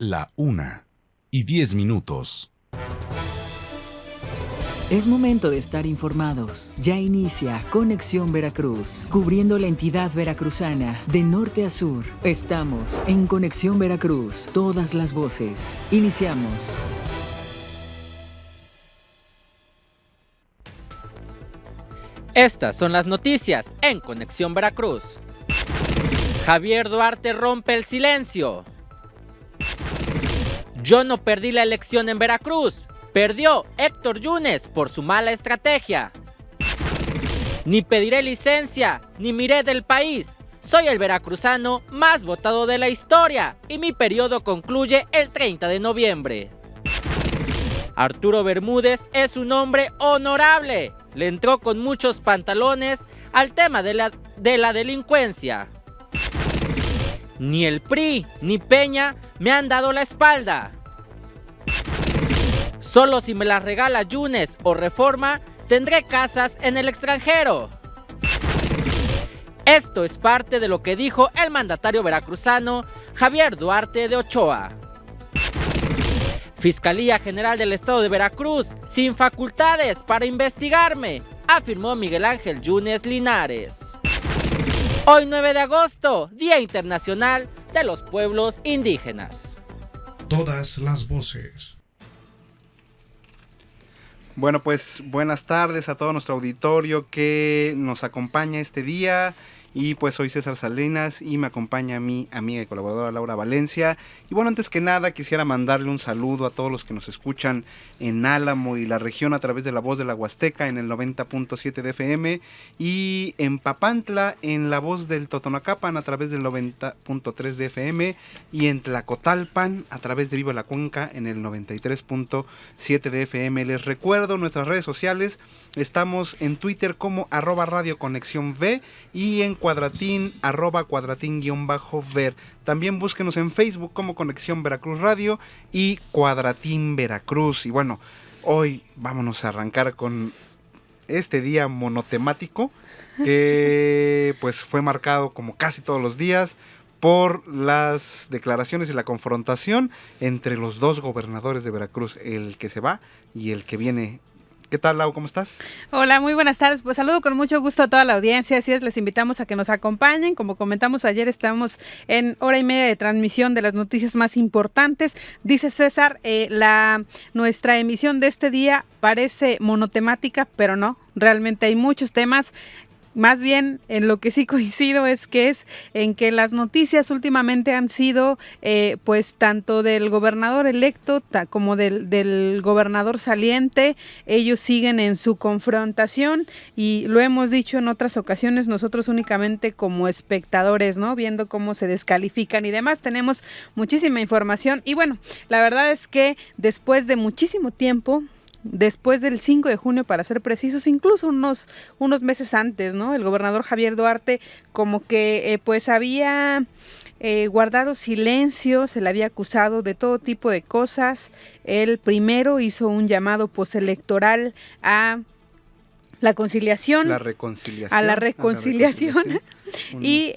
La 1:10. Es momento de estar informados. Ya inicia Conexión Veracruz, cubriendo la entidad veracruzana de norte a sur. Estamos en Conexión Veracruz, todas las voces. Iniciamos. Estas son las noticias en Conexión Veracruz. Javier Duarte rompe el silencio. Yo no perdí la elección en Veracruz. Perdió Héctor Yunes por su mala estrategia. Ni pediré licencia, ni miré del país. Soy el veracruzano más votado de la historia y mi periodo concluye el 30 de noviembre. Arturo Bermúdez es un hombre honorable. Le entró con muchos pantalones al tema de la delincuencia. Ni el PRI ni Peña me han dado la espalda. Solo si me las regala Yunes o Reforma, tendré casas en el extranjero. Esto es parte de lo que dijo el mandatario veracruzano Javier Duarte de Ochoa. Fiscalía General del Estado de Veracruz, sin facultades para investigarme, afirmó Miguel Ángel Yunes Linares. Hoy 9 de agosto, Día Internacional de los Pueblos Indígenas. Todas las voces. Bueno, pues buenas tardes a todo nuestro auditorio que nos acompaña este día. Y pues soy César Salinas y me acompaña mi amiga y colaboradora Laura Valencia. Y bueno, antes que nada quisiera mandarle un saludo a todos los que nos escuchan en Álamo y la región a través de La Voz de la Huasteca en el 90.7 de FM. Y en Papantla en La Voz del Totonacapan a través del 90.3 de FM. Y en Tlacotalpan a través de Viva la Cuenca en el 93.7 de FM. Les recuerdo nuestras redes sociales. Estamos en Twitter como @radioconexión-v y en Cuadratín, @cuadratín_ver. También búsquenos en Facebook como Conexión Veracruz Radio y Cuadratín Veracruz. Y bueno, hoy vámonos a arrancar con este día monotemático que pues fue marcado como casi todos los días por las declaraciones y la confrontación entre los dos gobernadores de Veracruz, el que se va y el que viene. ¿Qué tal, Lau? ¿Cómo estás? Hola, muy buenas tardes. Pues saludo con mucho gusto a toda la audiencia. Así es, les invitamos a que nos acompañen. Como comentamos ayer, estamos en hora y media de transmisión de las noticias más importantes. Dice César, nuestra emisión de este día parece monotemática, pero no. Realmente hay muchos temas. Más bien, en lo que sí coincido es en que las noticias últimamente han sido, pues, tanto del gobernador electo como del gobernador saliente. Ellos siguen en su confrontación y lo hemos dicho en otras ocasiones, nosotros únicamente como espectadores, ¿no? Viendo cómo se descalifican y demás. Tenemos muchísima información y bueno, la verdad es que después de muchísimo tiempo, después del 5 de junio para ser precisos, incluso unos meses antes, ¿no? El gobernador Javier Duarte como que pues había guardado silencio, se le había acusado de todo tipo de cosas. Él primero hizo un llamado postelectoral a la conciliación, a la reconciliación. Y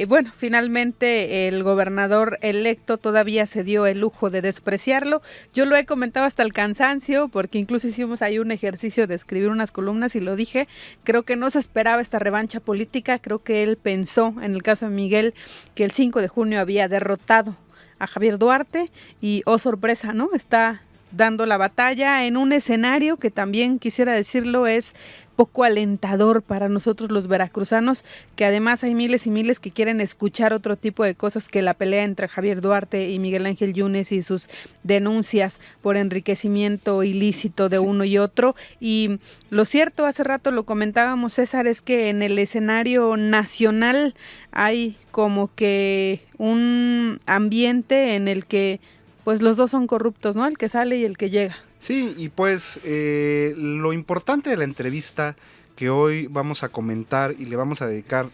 bueno, finalmente el gobernador electo todavía se dio el lujo de despreciarlo. Yo lo he comentado hasta el cansancio, porque incluso hicimos ahí un ejercicio de escribir unas columnas y lo dije. Creo que no se esperaba esta revancha política. Creo que él pensó, en el caso de Miguel, que el 5 de junio había derrotado a Javier Duarte y, oh sorpresa, ¿no? Está dando la batalla en un escenario que también, quisiera decirlo, es poco alentador para nosotros los veracruzanos, que además hay miles y miles que quieren escuchar otro tipo de cosas que la pelea entre Javier Duarte y Miguel Ángel Yunes y sus denuncias por enriquecimiento ilícito de uno y otro. Y lo cierto, hace rato lo comentábamos, César, es que en el escenario nacional hay como que un ambiente en el que pues los dos son corruptos, ¿no? El que sale y el que llega. Sí, y pues lo importante de la entrevista que hoy vamos a comentar y le vamos a dedicar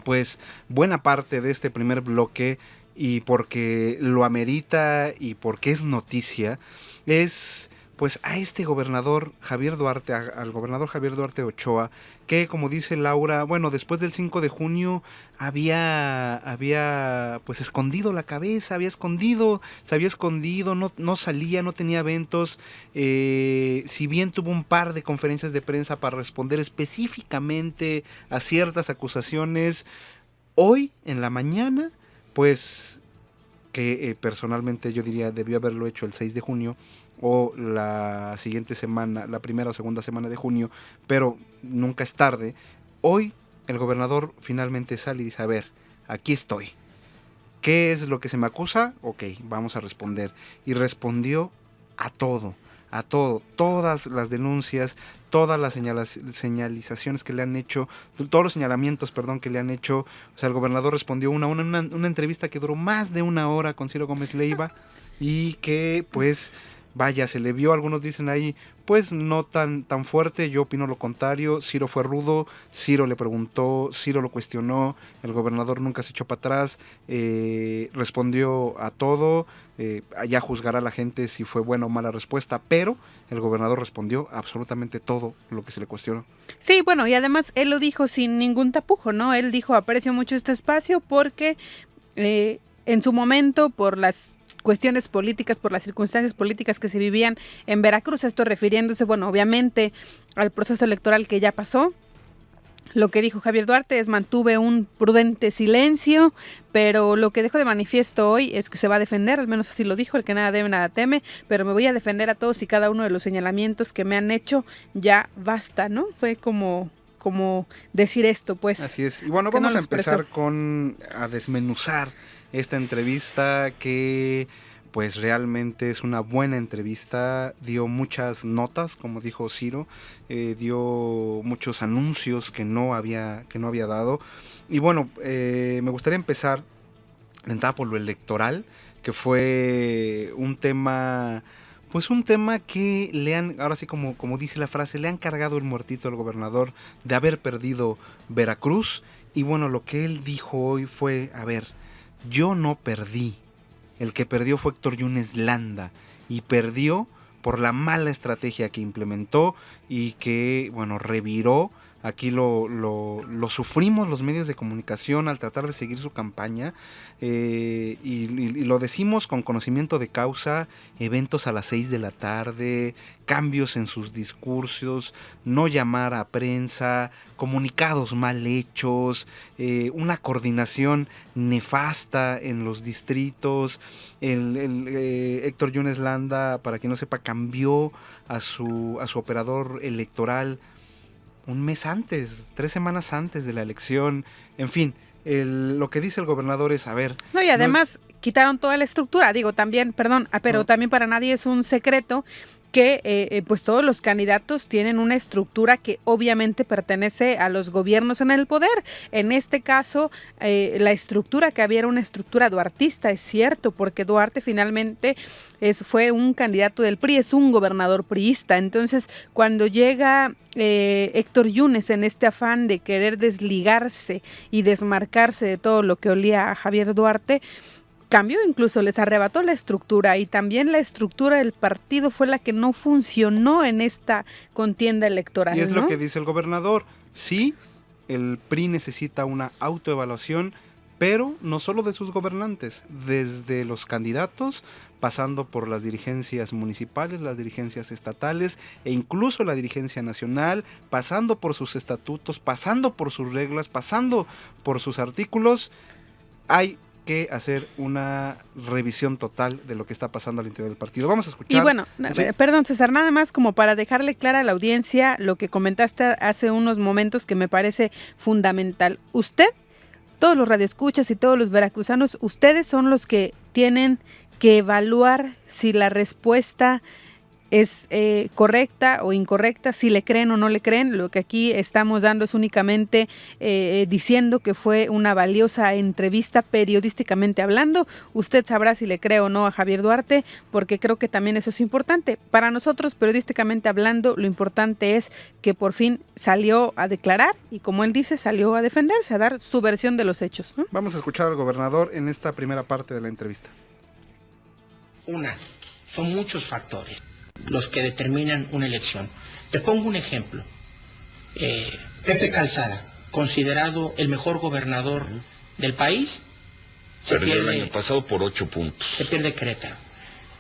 pues buena parte de este primer bloque, y porque lo amerita y porque es noticia, es pues a este gobernador Javier Duarte, al gobernador Javier Duarte Ochoa, que como dice Laura, bueno, después del 5 de junio había pues escondido la cabeza, se había escondido, no salía, no tenía eventos, si bien tuvo un par de conferencias de prensa para responder específicamente a ciertas acusaciones, hoy en la mañana, pues que personalmente yo diría debió haberlo hecho el 6 de junio o la siguiente semana, la primera o segunda semana de junio, pero nunca es tarde. Hoy el gobernador finalmente sale y dice, a ver, aquí estoy. ¿Qué es lo que se me acusa? Ok, vamos a responder. Y respondió a todo, todas las denuncias, todas las señalizaciones que le han hecho, todos los señalamientos, que le han hecho. O sea, el gobernador respondió una entrevista que duró más de 1 hora con Ciro Gómez Leiva y que pues vaya, se le vio, algunos dicen ahí, pues no tan fuerte, yo opino lo contrario. Ciro fue rudo, Ciro le preguntó, Ciro lo cuestionó, el gobernador nunca se echó para atrás, respondió a todo, ya juzgará la gente si fue buena o mala respuesta, pero el gobernador respondió absolutamente todo lo que se le cuestionó. Sí, bueno, y además él lo dijo sin ningún tapujo, ¿no? Él dijo, aprecio mucho este espacio porque en su momento, por las cuestiones políticas, por las circunstancias políticas que se vivían en Veracruz, esto refiriéndose, bueno, obviamente al proceso electoral que ya pasó. Lo que dijo Javier Duarte es: mantuve un prudente silencio, pero lo que dejo de manifiesto hoy es que se va a defender, al menos así lo dijo, el que nada debe, nada teme, pero me voy a defender a todos y cada uno de los señalamientos que me han hecho, ya basta, ¿no? Fue como decir esto, pues. Así es, y bueno, vamos a empezar a desmenuzar esta entrevista que pues realmente es una buena entrevista, dio muchas notas, como dijo Ciro, dio muchos anuncios que no había dado, y bueno, me gustaría empezar por lo electoral, que fue un tema que le han, ahora sí como dice la frase, le han cargado el muertito al gobernador de haber perdido Veracruz, y bueno, lo que él dijo hoy fue, a ver, yo no perdí, el que perdió fue Héctor Yunes Landa, y perdió por la mala estrategia que implementó y que, bueno, reviró. Aquí lo sufrimos los medios de comunicación al tratar de seguir su campaña, y lo decimos con conocimiento de causa: eventos a las 6 de la tarde, cambios en sus discursos, no llamar a prensa, comunicados mal hechos, una coordinación nefasta en los distritos. Héctor Yunes Landa, para quien no sepa, cambió a su operador electoral un mes antes, 3 semanas antes de la elección. En fin, lo que dice el gobernador es, a ver... No, y además quitaron toda la estructura, digo, también, perdón, pero también para nadie es un secreto que pues todos los candidatos tienen una estructura que obviamente pertenece a los gobiernos en el poder. En este caso, la estructura que había era una estructura duartista, es cierto, porque Duarte finalmente fue un candidato del PRI, es un gobernador priista. Entonces, cuando llega Héctor Yunes en este afán de querer desligarse y desmarcarse de todo lo que olía a Javier Duarte, cambió, incluso les arrebató la estructura, y también la estructura del partido fue la que no funcionó en esta contienda electoral. Y es ¿no? lo que dice el gobernador. Sí, el PRI necesita una autoevaluación, pero no solo de sus gobernantes, desde los candidatos, pasando por las dirigencias municipales, las dirigencias estatales e incluso la dirigencia nacional, pasando por sus estatutos, pasando por sus reglas, pasando por sus artículos. Hay que hacer una revisión total de lo que está pasando al interior del partido. Vamos a escuchar. Y bueno, ¿sí? Perdón, César, nada más como para dejarle clara a la audiencia lo que comentaste hace unos momentos, que me parece fundamental. Usted, todos los radioescuchas y todos los veracruzanos, ustedes son los que tienen que evaluar si la respuesta es correcta o incorrecta, si le creen o no le creen. Lo que aquí estamos dando es únicamente diciendo que fue una valiosa entrevista periodísticamente hablando. Usted sabrá si le cree o no a Javier Duarte, porque creo que también eso es importante. Para nosotros, periodísticamente hablando, lo importante es que por fin salió a declarar y, como él dice, salió a defenderse, a dar su versión de los hechos, ¿no? Vamos a escuchar al gobernador en esta primera parte de la entrevista. Son muchos factores. los que determinan una elección. Te pongo un ejemplo. Pepe Calzada, considerado el mejor gobernador del país, perdió el año pasado por 8 puntos. Se pierde Querétaro.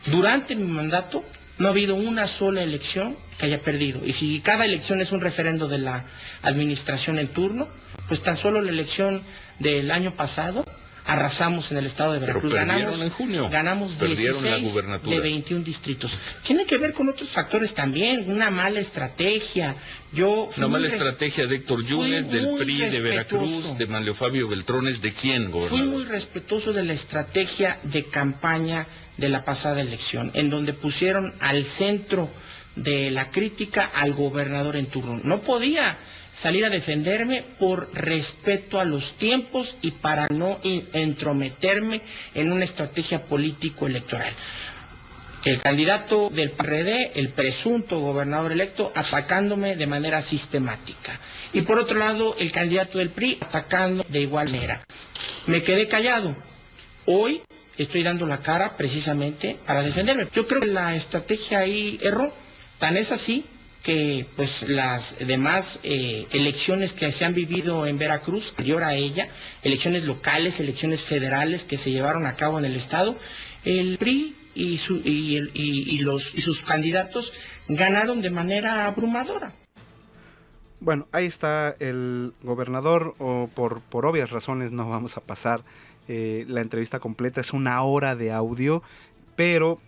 Durante mi mandato no ha habido una sola elección que haya perdido. Y si cada elección es un referendo de la administración en turno, pues tan solo la elección del año pasado arrasamos en el estado de Veracruz. Pero perdieron en junio. Ganamos Perdieron 16 la gubernatura de 21 distritos. Tiene que ver con otros factores también, una mala estrategia. Una mala estrategia de Héctor Yunes, del PRI, de Veracruz, de Manlio Fabio Beltrones. ¿De quién, gobernador? Fui muy respetuoso de la estrategia de campaña de la pasada elección, en donde pusieron al centro de la crítica al gobernador en turno. No podía salir a defenderme por respeto a los tiempos y para no entrometerme en una estrategia político-electoral. El candidato del PRD, el presunto gobernador electo, atacándome de manera sistemática. Y por otro lado, el candidato del PRI atacando de igual manera. Me quedé callado. Hoy estoy dando la cara precisamente para defenderme. Yo creo que la estrategia ahí erró. Tan es así que pues las demás elecciones que se han vivido en Veracruz, anterior a ella, elecciones locales, elecciones federales que se llevaron a cabo en el estado, el PRI y sus candidatos ganaron de manera abrumadora. Bueno, ahí está el gobernador, por obvias razones no vamos a pasar la entrevista completa, es 1 hora de audio, pero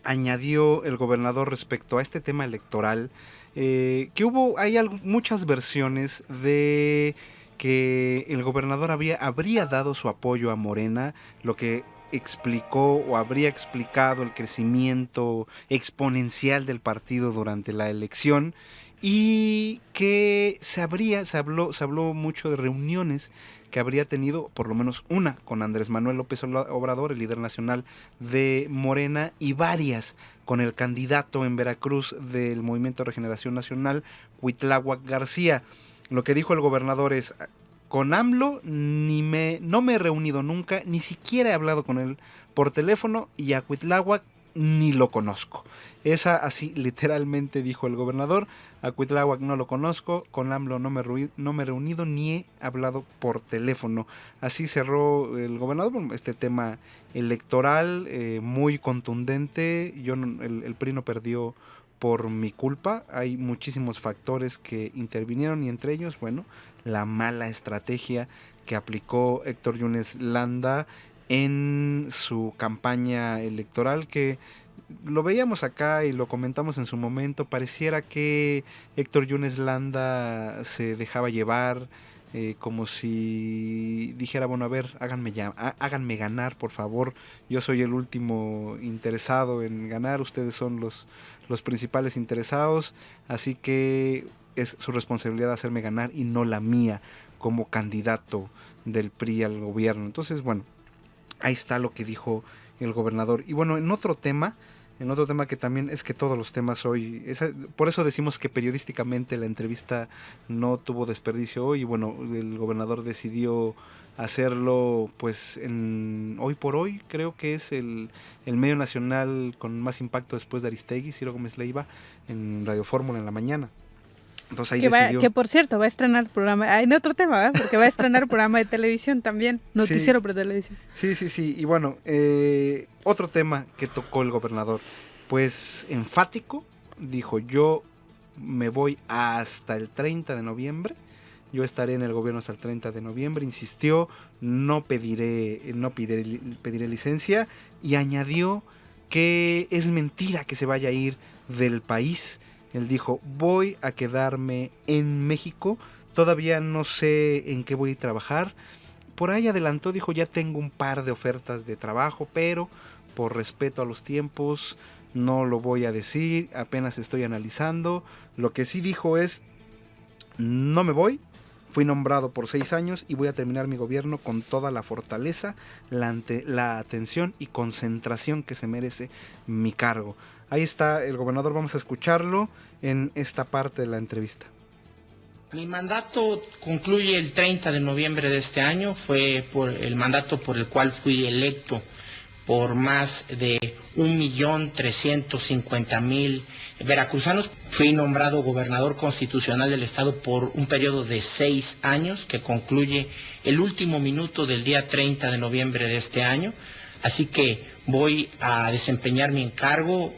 añadió el gobernador respecto a este tema electoral, que hay muchas versiones de que el gobernador habría dado su apoyo a Morena, lo que explicó o habría explicado el crecimiento exponencial del partido durante la elección, y que se habló mucho de reuniones que habría tenido, por lo menos una, con Andrés Manuel López Obrador, el líder nacional de Morena, y varias con el candidato en Veracruz del Movimiento de Regeneración Nacional, Cuitláhuac García. Lo que dijo el gobernador es: con AMLO no me he reunido nunca, ni siquiera he hablado con él por teléfono, y a Cuitláhuac ni lo conozco. Así literalmente dijo el gobernador: a Cuitláhuac no lo conozco, con AMLO no me he reunido ni he hablado por teléfono. Así cerró el gobernador este tema electoral, muy contundente. El PRI no perdió por mi culpa. Hay muchísimos factores que intervinieron, y entre ellos, bueno, la mala estrategia que aplicó Héctor Yunes Landa en su campaña electoral, que lo veíamos acá y lo comentamos en su momento. Pareciera que Héctor Yunes Landa se dejaba llevar, como si dijera: bueno, a ver, háganme ganar, por favor, yo soy el último interesado en ganar, ustedes son los principales interesados, así que es su responsabilidad hacerme ganar y no la mía como candidato del PRI al gobierno. Entonces, bueno, ahí está lo que dijo el gobernador. Y bueno, en otro tema que también es que todos los temas hoy, por eso decimos que periodísticamente la entrevista no tuvo desperdicio hoy, y bueno, el gobernador decidió hacerlo pues Hoy por Hoy, creo que es el medio nacional con más impacto después de Aristegui, Ciro Gómez Leiva, en Radio Fórmula en la mañana. Entonces ahí decidió... que por cierto va a estrenar programa, en otro tema, ¿verdad? Porque va a estrenar programa de televisión también, noticiero por televisión. Sí, y bueno, otro tema que tocó el gobernador, pues enfático, dijo: yo me voy hasta el 30 de noviembre, yo estaré en el gobierno hasta el 30 de noviembre, insistió, no pediré licencia, y añadió que es mentira que se vaya a ir del país. Él dijo: voy a quedarme en México, todavía no sé en qué voy a trabajar. Por ahí adelantó, dijo: ya tengo un par de ofertas de trabajo, pero por respeto a los tiempos no lo voy a decir, apenas estoy analizando. Lo que sí dijo es: no me voy, fui nombrado por 6 años y voy a terminar mi gobierno con toda la fortaleza, la atención y concentración que se merece mi cargo. Ahí está el gobernador, vamos a escucharlo en esta parte de la entrevista. Mi mandato concluye el 30 de noviembre de este año, fue por el mandato por el cual fui electo por más de 1.350.000 veracruzanos. Fui nombrado gobernador constitucional del estado por un periodo de 6 años que concluye el último minuto del día 30 de noviembre de este año. Así que voy a desempeñar mi encargo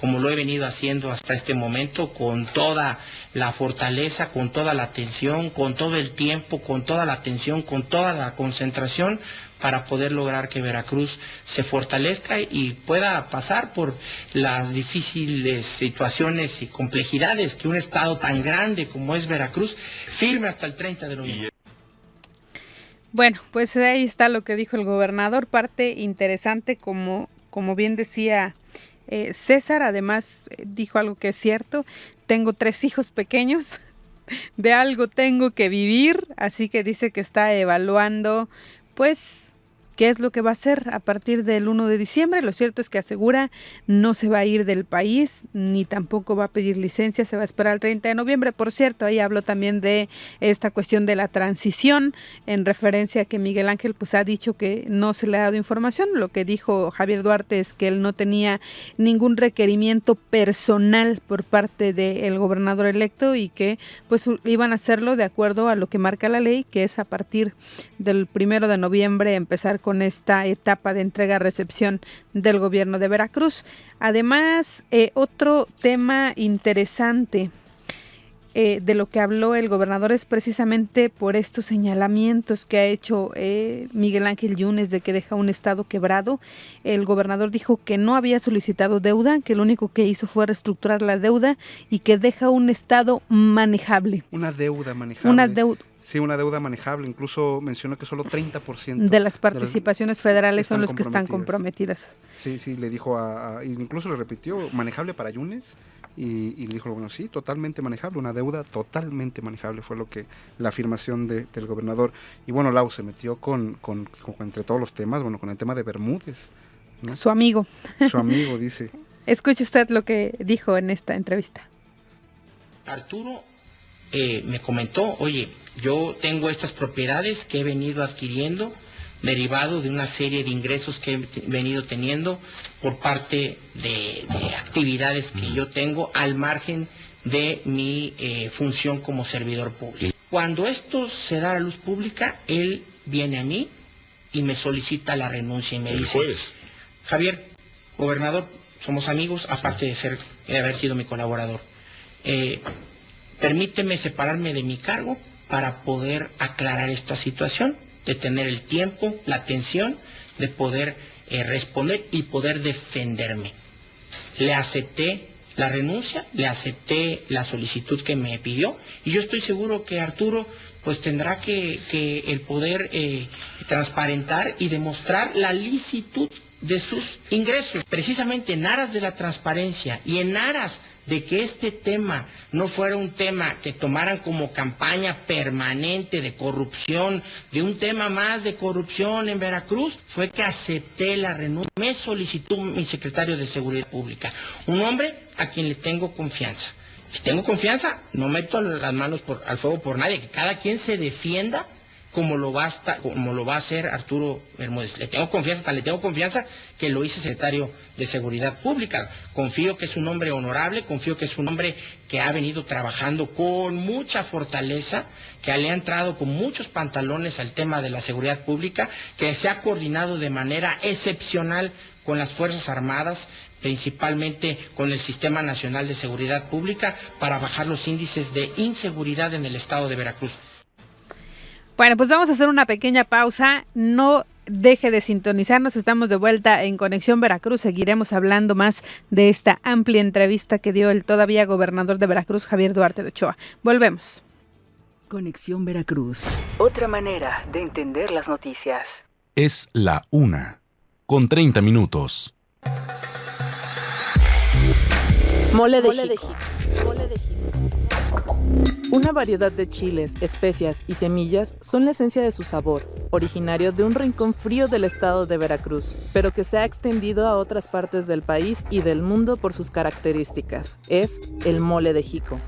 como lo he venido haciendo hasta este momento, con toda la fortaleza, con toda la atención, con todo el tiempo, con toda la atención, con toda la concentración, para poder lograr que Veracruz se fortalezca y pueda pasar por las difíciles situaciones y complejidades que un estado tan grande como es Veracruz firme hasta el 30 de noviembre. Bueno, pues ahí está lo que dijo el gobernador, parte interesante, como bien decía César. Además dijo algo que es cierto: tengo 3 hijos pequeños, de algo tengo que vivir, así que dice que está evaluando pues qué es lo que va a hacer a partir del 1 de diciembre. Lo cierto es que asegura no se va a ir del país, ni tampoco va a pedir licencia, se va a esperar el 30 de noviembre. Por cierto, ahí habló también de esta cuestión de la transición, en referencia a que Miguel Ángel pues ha dicho que no se le ha dado información. Lo que dijo Javier Duarte es que él no tenía ningún requerimiento personal por parte del gobernador electo y que pues iban a hacerlo de acuerdo a lo que marca la ley, que es a partir del 1 de noviembre empezar con esta etapa de entrega-recepción del gobierno de Veracruz. Además, otro tema interesante de lo que habló el gobernador es precisamente por estos señalamientos que ha hecho Miguel Ángel Yunes de que deja un estado quebrado. El gobernador dijo que no había solicitado deuda, que lo único que hizo fue reestructurar la deuda y que deja un estado manejable. Una deuda manejable. Sí, una deuda manejable. Incluso mencionó que solo 30% de las participaciones federales son los que están comprometidas. Sí, le dijo incluso le repitió, manejable para Yunes, y le dijo, bueno, sí, totalmente manejable, una deuda totalmente manejable, fue lo que la afirmación del gobernador. Y bueno, Lau se metió con entre todos los temas, bueno, con el tema de Bermúdez, ¿no? Su amigo, dice. Escuche usted lo que dijo en esta entrevista. Arturo me comentó, oye, yo tengo estas propiedades que he venido adquiriendo derivado de una serie de ingresos que he venido teniendo por parte de actividades que yo tengo al margen de mi función como servidor público. Cuando esto se da a la luz pública, él viene a mí y me solicita la renuncia y me dice, Javier, gobernador, somos amigos, aparte de haber sido mi colaborador. Permíteme separarme de mi cargo para poder aclarar esta situación, de tener el tiempo, la atención, de poder responder y poder defenderme. Le acepté la renuncia, le acepté la solicitud que me pidió, y yo estoy seguro que Arturo pues tendrá que el poder transparentar y demostrar la licitud de sus ingresos, precisamente en aras de la transparencia y en aras de que este tema no fuera un tema que tomaran como campaña permanente de corrupción, de un tema más de corrupción en Veracruz, fue que acepté la renuncia. Me solicitó mi secretario de Seguridad Pública, un hombre a quien le tengo confianza. Le tengo confianza, no meto las manos al fuego por nadie, que cada quien se defienda como lo va a hacer Arturo Bermúdez. Le tengo confianza que lo hice secretario de Seguridad Pública. Confío que es un hombre honorable, confío que es un hombre que ha venido trabajando con mucha fortaleza, que le ha entrado con muchos pantalones al tema de la seguridad pública, que se ha coordinado de manera excepcional con las Fuerzas Armadas, principalmente con el Sistema Nacional de Seguridad Pública, para bajar los índices de inseguridad en el estado de Veracruz. Bueno, pues vamos a hacer una pequeña pausa. No deje de sintonizarnos. Estamos de vuelta en Conexión Veracruz. Seguiremos hablando más de esta amplia entrevista que dio el todavía gobernador de Veracruz, Javier Duarte de Ochoa. Volvemos. Conexión Veracruz. Otra manera de entender las noticias. Es la 1:30. Mole de jico. Una variedad de chiles, especias y semillas son la esencia de su sabor, originario de un rincón frío del estado de Veracruz, pero que se ha extendido a otras partes del país y del mundo por sus características. Es el mole de jico.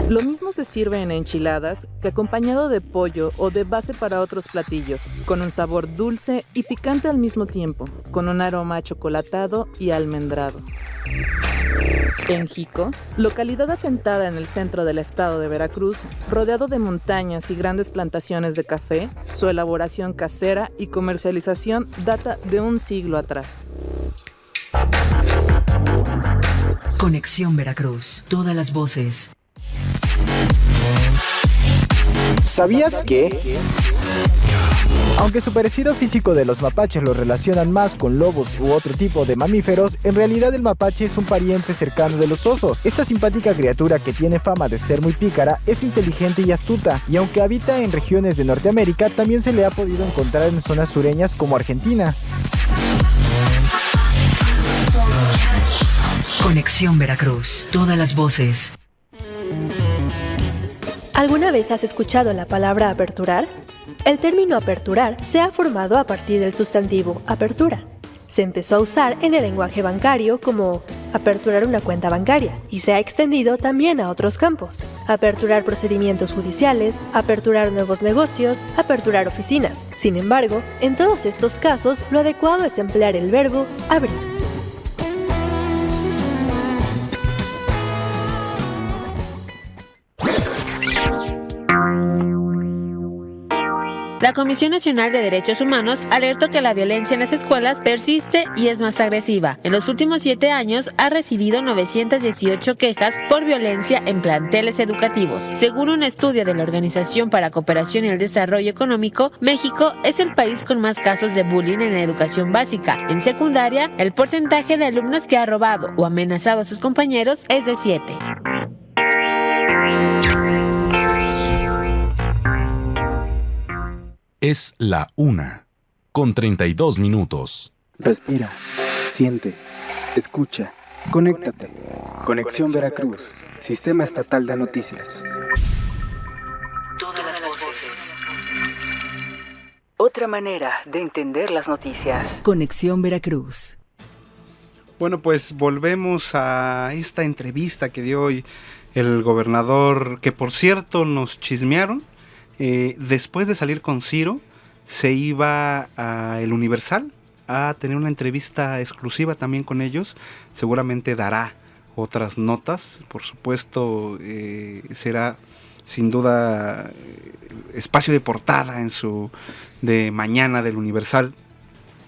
Lo mismo se sirve en enchiladas, que acompañado de pollo o de base para otros platillos, con un sabor dulce y picante al mismo tiempo, con un aroma achocolatado y almendrado. En Jico, localidad asentada en el centro del estado de Veracruz, rodeado de montañas y grandes plantaciones de café, su elaboración casera y comercialización data de un siglo atrás. Conexión Veracruz. Todas las voces. ¿Sabías que? Aunque su parecido físico de los mapaches lo relacionan más con lobos u otro tipo de mamíferos, en realidad el mapache es un pariente cercano de los osos. Esta simpática criatura, que tiene fama de ser muy pícara, es inteligente y astuta, y aunque habita en regiones de Norteamérica, también se le ha podido encontrar en zonas sureñas como Argentina. Conexión Veracruz. Todas las voces. ¿Alguna vez has escuchado la palabra aperturar? El término aperturar se ha formado a partir del sustantivo apertura. Se empezó a usar en el lenguaje bancario como aperturar una cuenta bancaria y se ha extendido también a otros campos. Aperturar procedimientos judiciales, aperturar nuevos negocios, aperturar oficinas. Sin embargo, en todos estos casos, lo adecuado es emplear el verbo abrir. La Comisión Nacional de Derechos Humanos alertó que la violencia en las escuelas persiste y es más agresiva. En los últimos 7 años ha recibido 918 quejas por violencia en planteles educativos. Según un estudio de la Organización para Cooperación y el Desarrollo Económico, México es el país con más casos de bullying en la educación básica. En secundaria, el porcentaje de alumnos que ha robado o amenazado a sus compañeros es de 7. Es la 1:32. Respira, siente, escucha, conéctate. Conexión Veracruz, Sistema Estatal de Noticias. Todas las voces. Otra manera de entender las noticias. Conexión Veracruz. Bueno, pues volvemos a esta entrevista que dio hoy el gobernador, que por cierto nos chismearon. Después de salir con Ciro, se iba a El Universal a tener una entrevista exclusiva también con ellos. Seguramente dará otras notas, por supuesto, será sin duda espacio de portada en su de mañana del Universal.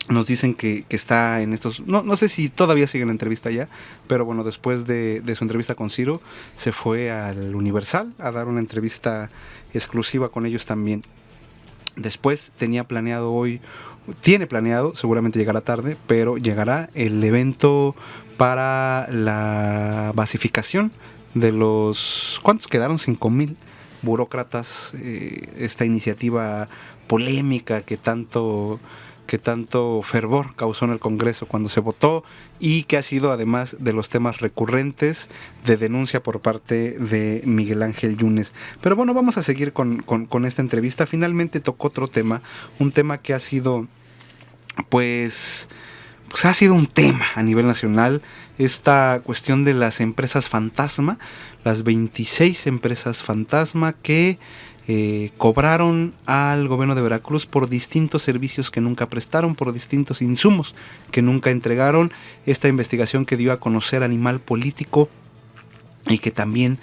Nos dicen que está en estos... No sé si todavía sigue la entrevista ya, pero bueno, después de su entrevista con Ciro, se fue al Universal a dar una entrevista exclusiva con ellos también. Después tiene planeado, seguramente llegará tarde, pero llegará el evento para la basificación de los... ¿Cuántos quedaron? 5,000 burócratas. Esta iniciativa polémica que tanto fervor causó en el Congreso cuando se votó y que ha sido además de los temas recurrentes de denuncia por parte de Miguel Ángel Yunes. Pero bueno, vamos a seguir con esta entrevista. Finalmente tocó otro tema, un tema que ha sido pues ha sido un tema a nivel nacional, esta cuestión de las empresas fantasma, las 26 empresas fantasma que cobraron al gobierno de Veracruz por distintos servicios que nunca prestaron, por distintos insumos que nunca entregaron. Esta investigación que dio a conocer Animal Político y que también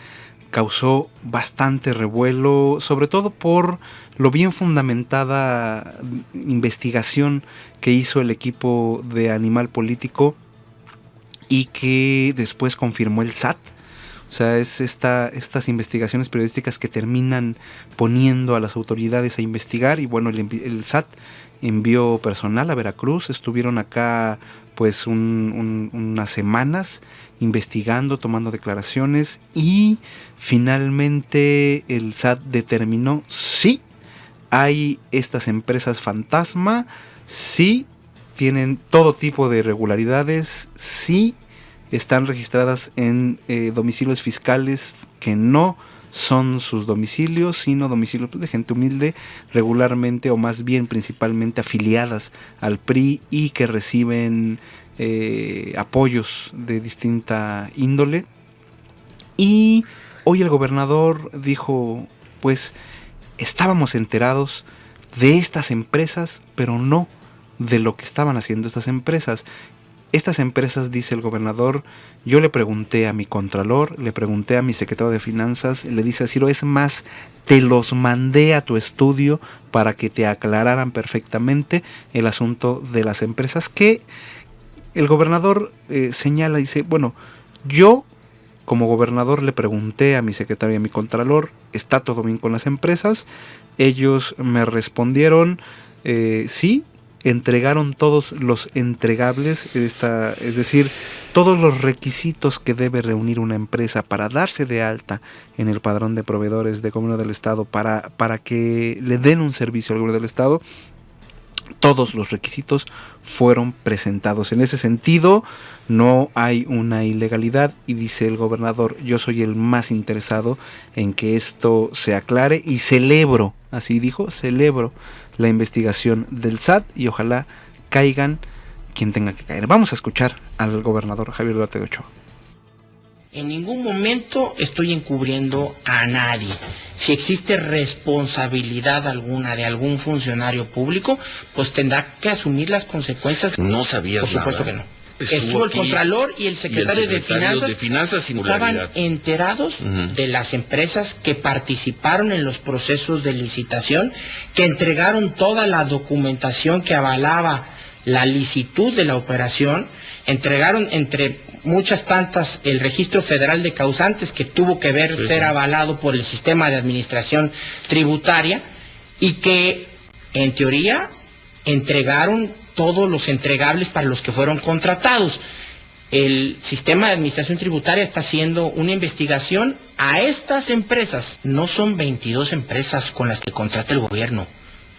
causó bastante revuelo, sobre todo por lo bien fundamentada investigación que hizo el equipo de Animal Político y que después confirmó el SAT. O sea, es estas investigaciones periodísticas que terminan poniendo a las autoridades a investigar. Y bueno, el SAT envió personal a Veracruz, estuvieron acá pues unas semanas investigando, tomando declaraciones, y finalmente el SAT determinó sí, hay estas empresas fantasma, sí tienen todo tipo de irregularidades, sí están registradas en domicilios fiscales que no son sus domicilios, sino domicilios de gente humilde, regularmente o más bien principalmente afiliadas al PRI y que reciben apoyos de distinta índole. Y hoy el gobernador dijo, pues estábamos enterados de estas empresas, pero no de lo que estaban haciendo estas empresas. Estas empresas, dice el gobernador, yo le pregunté a mi contralor, le pregunté a mi secretario de Finanzas, le dice a Ciro, es más, te los mandé a tu estudio para que te aclararan perfectamente el asunto de las empresas, que el gobernador señala, dice, bueno, yo como gobernador le pregunté a mi secretario y a mi contralor, ¿está todo bien con las empresas? Ellos me respondieron, sí, entregaron todos los entregables, es decir, todos los requisitos que debe reunir una empresa para darse de alta en el padrón de proveedores de gobierno del Estado, para que le den un servicio al gobierno del Estado. Todos los requisitos fueron presentados. En ese sentido, no hay una ilegalidad y dice el gobernador, yo soy el más interesado en que esto se aclare y celebro, así dijo, celebro la investigación del SAT y ojalá caigan quien tenga que caer. Vamos a escuchar al gobernador Javier Duarte de Ochoa. En ningún momento estoy encubriendo a nadie. Si existe responsabilidad alguna de algún funcionario público, pues tendrá que asumir las consecuencias. No sabías nada. Por supuesto que no. Estuvo el Contralor y el secretario de Finanzas estaban enterados de las empresas que participaron en los procesos de licitación, que entregaron toda la documentación que avalaba la licitud de la operación, entregaron entre muchas tantas el registro federal de causantes que tuvo que ser avalado por el sistema de administración tributaria y que en teoría entregaron todos los entregables para los que fueron contratados. El sistema de administración tributaria está haciendo una investigación a estas empresas. No son 22 empresas con las que contrata el gobierno,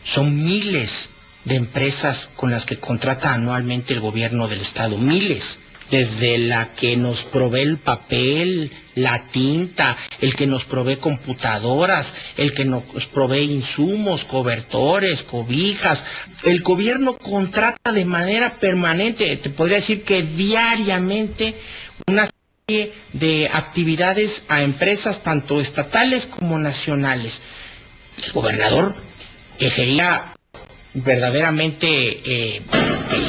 son miles de empresas con las que contrata anualmente el gobierno del Estado, miles. Desde la que nos provee el papel, la tinta, el que nos provee computadoras, el que nos provee insumos, cobertores, cobijas. El gobierno contrata de manera permanente, te podría decir que diariamente, una serie de actividades a empresas tanto estatales como nacionales. El gobernador sería verdaderamente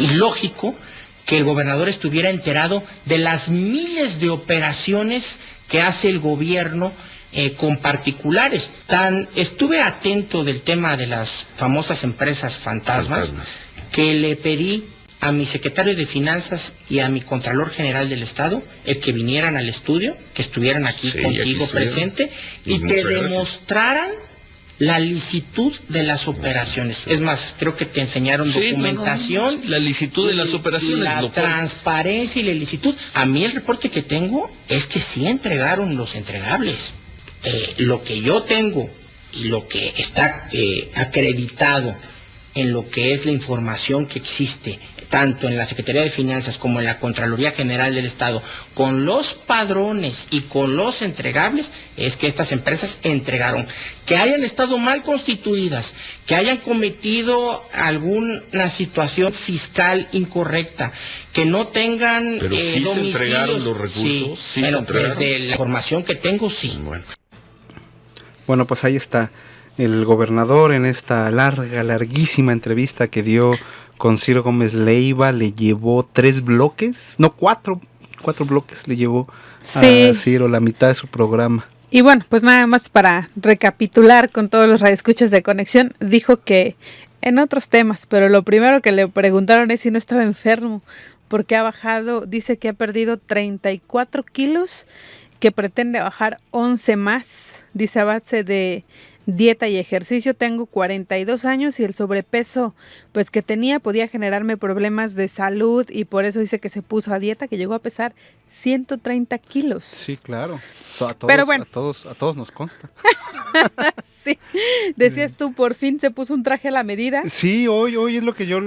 ilógico que el gobernador estuviera enterado de las miles de operaciones que hace el gobierno con particulares. Estuve atento del tema de las famosas empresas fantasmas, que le pedí a mi secretario de Finanzas y a mi Contralor General del Estado el que vinieran al estudio, que estuvieran aquí contigo presente y que demostraran la licitud de las operaciones. Es más, creo que te enseñaron documentación. La licitud de las operaciones. La transparencia y la licitud. A mí el reporte que tengo es que sí entregaron los entregables. Lo que yo tengo y lo que está acreditado en lo que es la información que existe, tanto en la Secretaría de Finanzas como en la Contraloría General del Estado, con los padrones y con los entregables, es que estas empresas entregaron. Que hayan estado mal constituidas, que hayan cometido alguna situación fiscal incorrecta, que no tengan pero sí domicilios. Se entregaron los recursos, sí se entregaron. Desde la información que tengo, sí. Bueno, pues ahí está el gobernador en esta larguísima entrevista que dio con Ciro Gómez Leiva. Le llevó 3 bloques, no 4 bloques le llevó a Ciro, la mitad de su programa. Y bueno, pues nada más para recapitular con todos los radioescuchas de Conexión, dijo que en otros temas, pero lo primero que le preguntaron es si no estaba enfermo, porque ha bajado, dice que ha perdido 34 kilos, que pretende bajar 11 más, dice a base de dieta y ejercicio. Tengo 42 años y el sobrepeso pues que tenía podía generarme problemas de salud y por eso dice que se puso a dieta, que llegó a pesar 130 kilos. Sí, claro. A todos, pero bueno, a todos nos consta. Sí, decías tú, por fin se puso un traje a la medida. Sí, hoy es lo que yo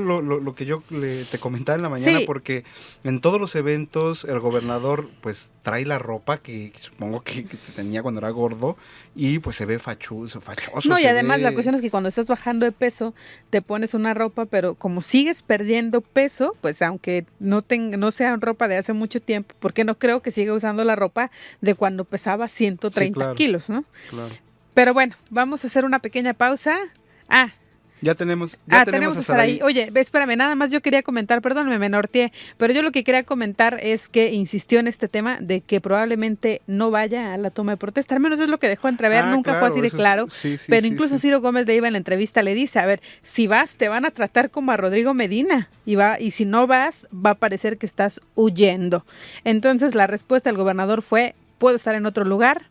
te comentaba en la mañana, sí. Porque en todos los eventos el gobernador pues trae la ropa que supongo que tenía cuando era gordo y pues se ve fachoso. No, y además la cuestión es que cuando estás bajando de peso te pones una ropa, pero como sigues perdiendo peso, pues aunque no sea ropa de hace mucho tiempo, porque no creo que siga usando la ropa de cuando pesaba 130 kilos, ¿no? Claro. Pero bueno, vamos a hacer una pequeña pausa. Ya tenemos a Saraí. Oye, espérame, nada más yo quería comentar, perdóname, me norteé, pero yo lo que quería comentar es que insistió en este tema de que probablemente no vaya a la toma de protesta, al menos es lo que dejó entrever, nunca fue así de claro, pero incluso Ciro Gómez Leiva en la entrevista le dice, a ver, si vas te van a tratar como a Rodrigo Medina y si no vas va a parecer que estás huyendo. Entonces la respuesta del gobernador fue, puedo estar en otro lugar,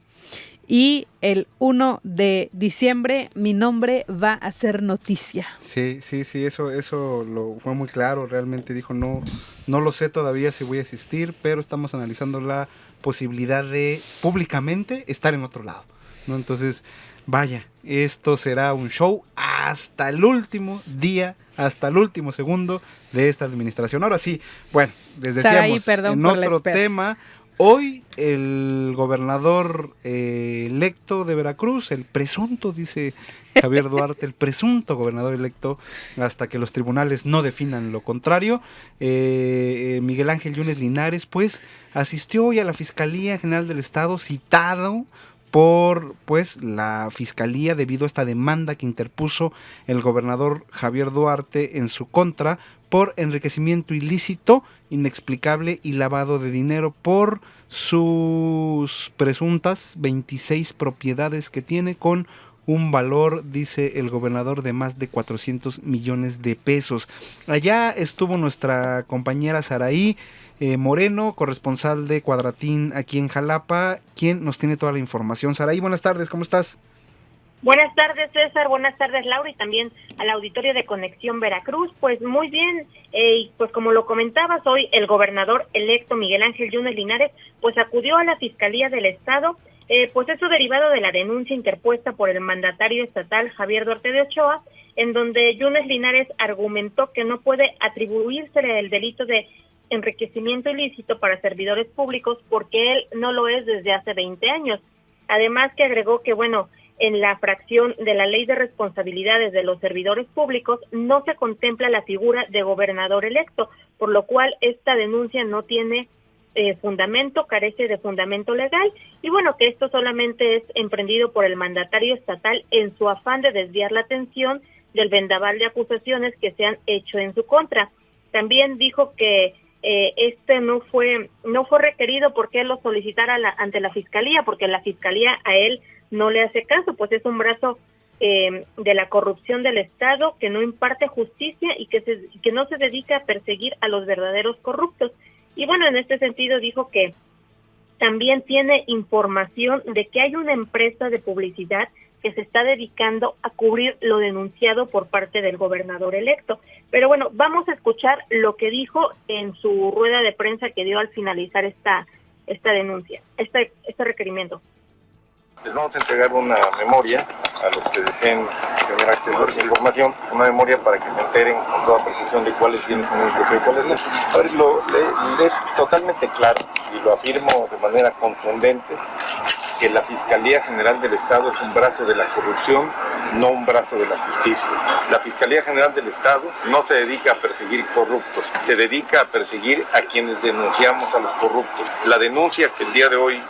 y el 1 de diciembre mi nombre va a ser noticia. Sí, eso lo fue muy claro, realmente dijo, no lo sé todavía si voy a asistir, pero estamos analizando la posibilidad de públicamente estar en otro lado, ¿no? Entonces, vaya, esto será un show hasta el último día, hasta el último segundo de esta administración. Ahora sí, bueno, les decíamos, en otro tema. Hoy el gobernador electo de Veracruz, el presunto, dice Javier Duarte, el presunto gobernador electo, hasta que los tribunales no definan lo contrario, Miguel Ángel Yunes Linares, pues asistió hoy a la Fiscalía General del Estado, citado por pues la Fiscalía debido a esta demanda que interpuso el gobernador Javier Duarte en su contra por enriquecimiento ilícito, inexplicable y lavado de dinero por sus presuntas 26 propiedades que tiene con un valor, dice el gobernador, de más de 400 millones de pesos. Allá estuvo nuestra compañera Saraí Moreno, corresponsal de Cuadratín aquí en Jalapa, quien nos tiene toda la información. Saraí, buenas tardes, ¿cómo estás? Buenas tardes, César, buenas tardes, Laura, y también al auditorio de Conexión Veracruz. Pues muy bien, pues como lo comentabas, hoy el gobernador electo Miguel Ángel Yunes Linares pues acudió a la Fiscalía del Estado, pues eso derivado de la denuncia interpuesta por el mandatario estatal Javier Duarte de Ochoa, en donde Yunes Linares argumentó que no puede atribuírsele el delito de enriquecimiento ilícito para servidores públicos porque él no lo es desde hace 20 años. Además que agregó que, bueno, en la fracción de la Ley de Responsabilidades de los Servidores Públicos no se contempla la figura de gobernador electo, por lo cual esta denuncia no tiene fundamento, carece de fundamento legal, y bueno, que esto solamente es emprendido por el mandatario estatal en su afán de desviar la atención del vendaval de acusaciones que se han hecho en su contra. También dijo que no fue requerido porque él lo solicitara ante la Fiscalía, porque la Fiscalía a él no le hace caso, pues es un brazo de la corrupción del Estado que no imparte justicia y que no se dedica a perseguir a los verdaderos corruptos. Y bueno, en este sentido dijo que también tiene información de que hay una empresa de publicidad que se está dedicando a cubrir lo denunciado por parte del gobernador electo. Pero bueno, vamos a escuchar lo que dijo en su rueda de prensa que dio al finalizar esta denuncia, este requerimiento. Les vamos a entregar una memoria a los que deseen tener acceso a esa información, una memoria para que se enteren con toda precisión de cuáles bienes son ilícitos y cuáles no. A ver, le es totalmente claro y lo afirmo de manera contundente que la Fiscalía General del Estado es un brazo de la corrupción, no un brazo de la justicia. La Fiscalía General del Estado no se dedica a perseguir corruptos, se dedica a perseguir a quienes denunciamos a los corruptos. La denuncia que el día de hoy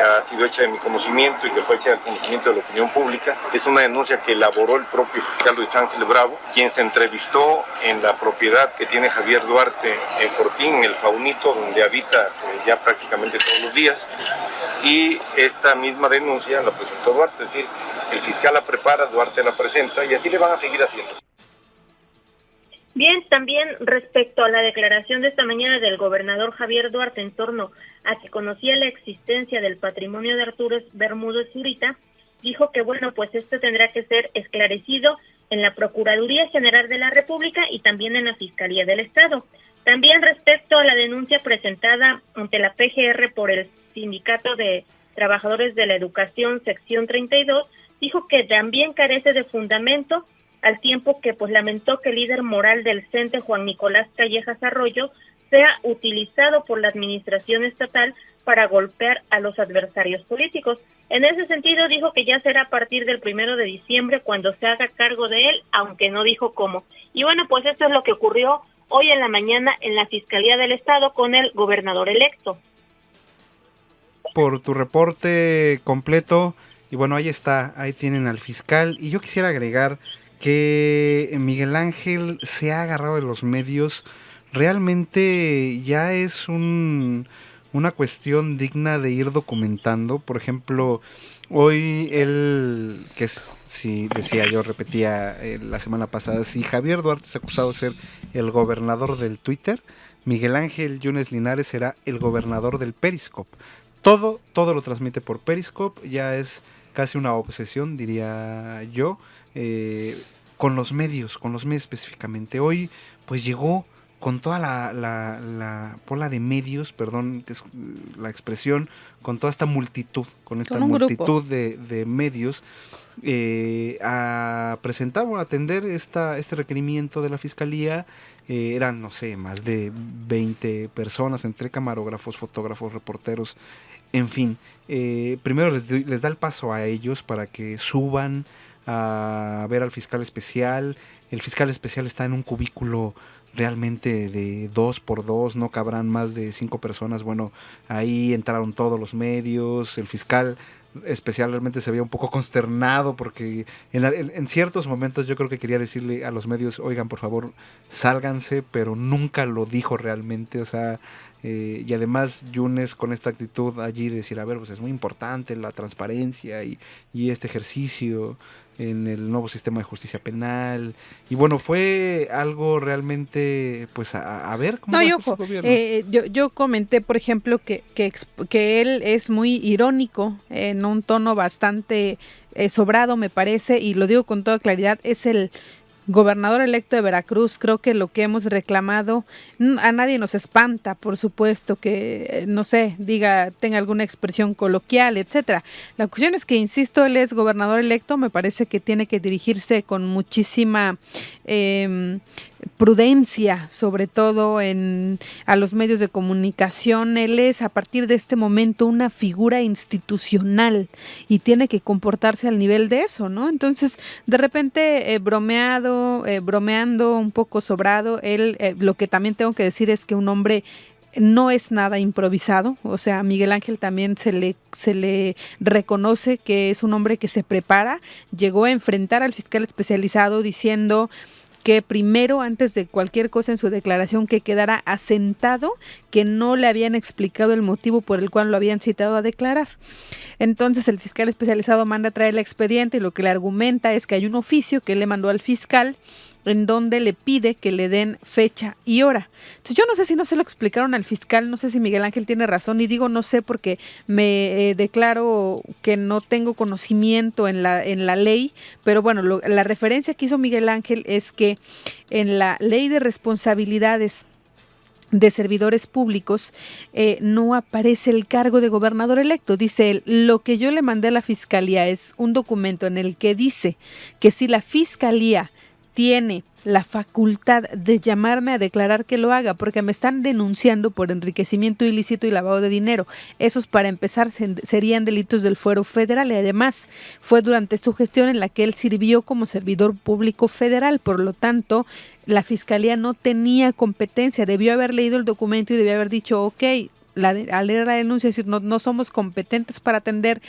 ha sido hecha de mi conocimiento y que fue hecha del conocimiento de la opinión pública, es una denuncia que elaboró el propio fiscal Luis Ángel Bravo, quien se entrevistó en la propiedad que tiene Javier Duarte en Fortín, en el Faunito, donde habita ya prácticamente todos los días, y esta misma denuncia la presentó Duarte, es decir, el fiscal la prepara, Duarte la presenta, y así le van a seguir haciendo. Bien, también respecto a la declaración de esta mañana del gobernador Javier Duarte en torno a que conocía la existencia del patrimonio de Arturo Bermúdez Zurita, dijo que bueno, pues esto tendrá que ser esclarecido en la Procuraduría General de la República y también en la Fiscalía del Estado. También respecto a la denuncia presentada ante la PGR por el Sindicato de Trabajadores de la Educación, sección 32, dijo que también carece de fundamento, al tiempo que pues lamentó que el líder moral del CENTE, Juan Nicolás Callejas Arroyo, sea utilizado por la administración estatal para golpear a los adversarios políticos. En ese sentido, dijo que ya será a partir del 1 de diciembre cuando se haga cargo de él, aunque no dijo cómo. Y bueno, pues esto es lo que ocurrió hoy en la mañana en la Fiscalía del Estado con el gobernador electo. Por tu reporte completo, y bueno, ahí está, ahí tienen al fiscal, y yo quisiera agregar que Miguel Ángel se ha agarrado de los medios. Realmente ya es una cuestión digna de ir documentando. Por ejemplo, hoy él, que es, si decía yo, repetía la semana pasada, si Javier Duarte es acusado de ser el gobernador del Twitter, Miguel Ángel Yunes Linares será el gobernador del Periscope. Todo lo transmite por Periscope, ya es casi una obsesión, diría yo, con los medios específicamente. Hoy pues llegó con toda la bola de medios, perdón, que es la expresión, con toda esta multitud, con esta multitud de medios, a presentar o atender este requerimiento de la Fiscalía. Eran, no sé, más de 20 personas, entre camarógrafos, fotógrafos, reporteros, en fin. Primero les da el paso a ellos para que suban a ver al fiscal especial. El fiscal especial está en un cubículo realmente de 2x2, no cabrán más de 5 personas. Bueno, ahí entraron todos los medios. El fiscal especial realmente se veía un poco consternado porque en ciertos momentos yo creo que quería decirle a los medios, oigan, por favor, sálganse, pero nunca lo dijo realmente. O sea, y además Yunes con esta actitud allí de decir, a ver, pues es muy importante la transparencia y este ejercicio en el nuevo sistema de justicia penal. Y bueno, fue algo realmente, pues a ver cómo va a ser su gobierno. Yo comenté, por ejemplo, que él es muy irónico, en un tono bastante sobrado, me parece, y lo digo con toda claridad, es el gobernador electo de Veracruz. Creo que lo que hemos reclamado, a nadie nos espanta, por supuesto, que, no sé, tenga alguna expresión coloquial, etcétera. La cuestión es que, insisto, él es gobernador electo, me parece que tiene que dirigirse con muchísima prudencia, sobre todo a los medios de comunicación. Él es, a partir de este momento, una figura institucional y tiene que comportarse al nivel de eso, ¿no? Entonces, de repente, bromeando, un poco sobrado, él, lo que también tengo que decir es que un hombre no es nada improvisado. O sea, a Miguel Ángel también se le reconoce que es un hombre que se prepara. Llegó a enfrentar al fiscal especializado diciendo que primero, antes de cualquier cosa en su declaración, que quedara asentado que no le habían explicado el motivo por el cual lo habían citado a declarar. Entonces el fiscal especializado manda a traer el expediente y lo que le argumenta es que hay un oficio que le mandó al fiscal en donde le pide que le den fecha y hora. Entonces yo no sé si no se lo explicaron al fiscal, no sé si Miguel Ángel tiene razón, y digo no sé porque me declaro que no tengo conocimiento en la ley, pero bueno, la referencia que hizo Miguel Ángel es que en la ley de responsabilidades de servidores públicos no aparece el cargo de gobernador electo. Dice él, lo que yo le mandé a la fiscalía es un documento en el que dice que si la fiscalía tiene la facultad de llamarme a declarar, que lo haga, porque me están denunciando por enriquecimiento ilícito y lavado de dinero. Esos, para empezar, serían delitos del fuero federal, y además fue durante su gestión en la que él sirvió como servidor público federal. Por lo tanto, la fiscalía no tenía competencia, debió haber leído el documento y debió haber dicho, ok, al leer la denuncia, decir, no somos competentes para atender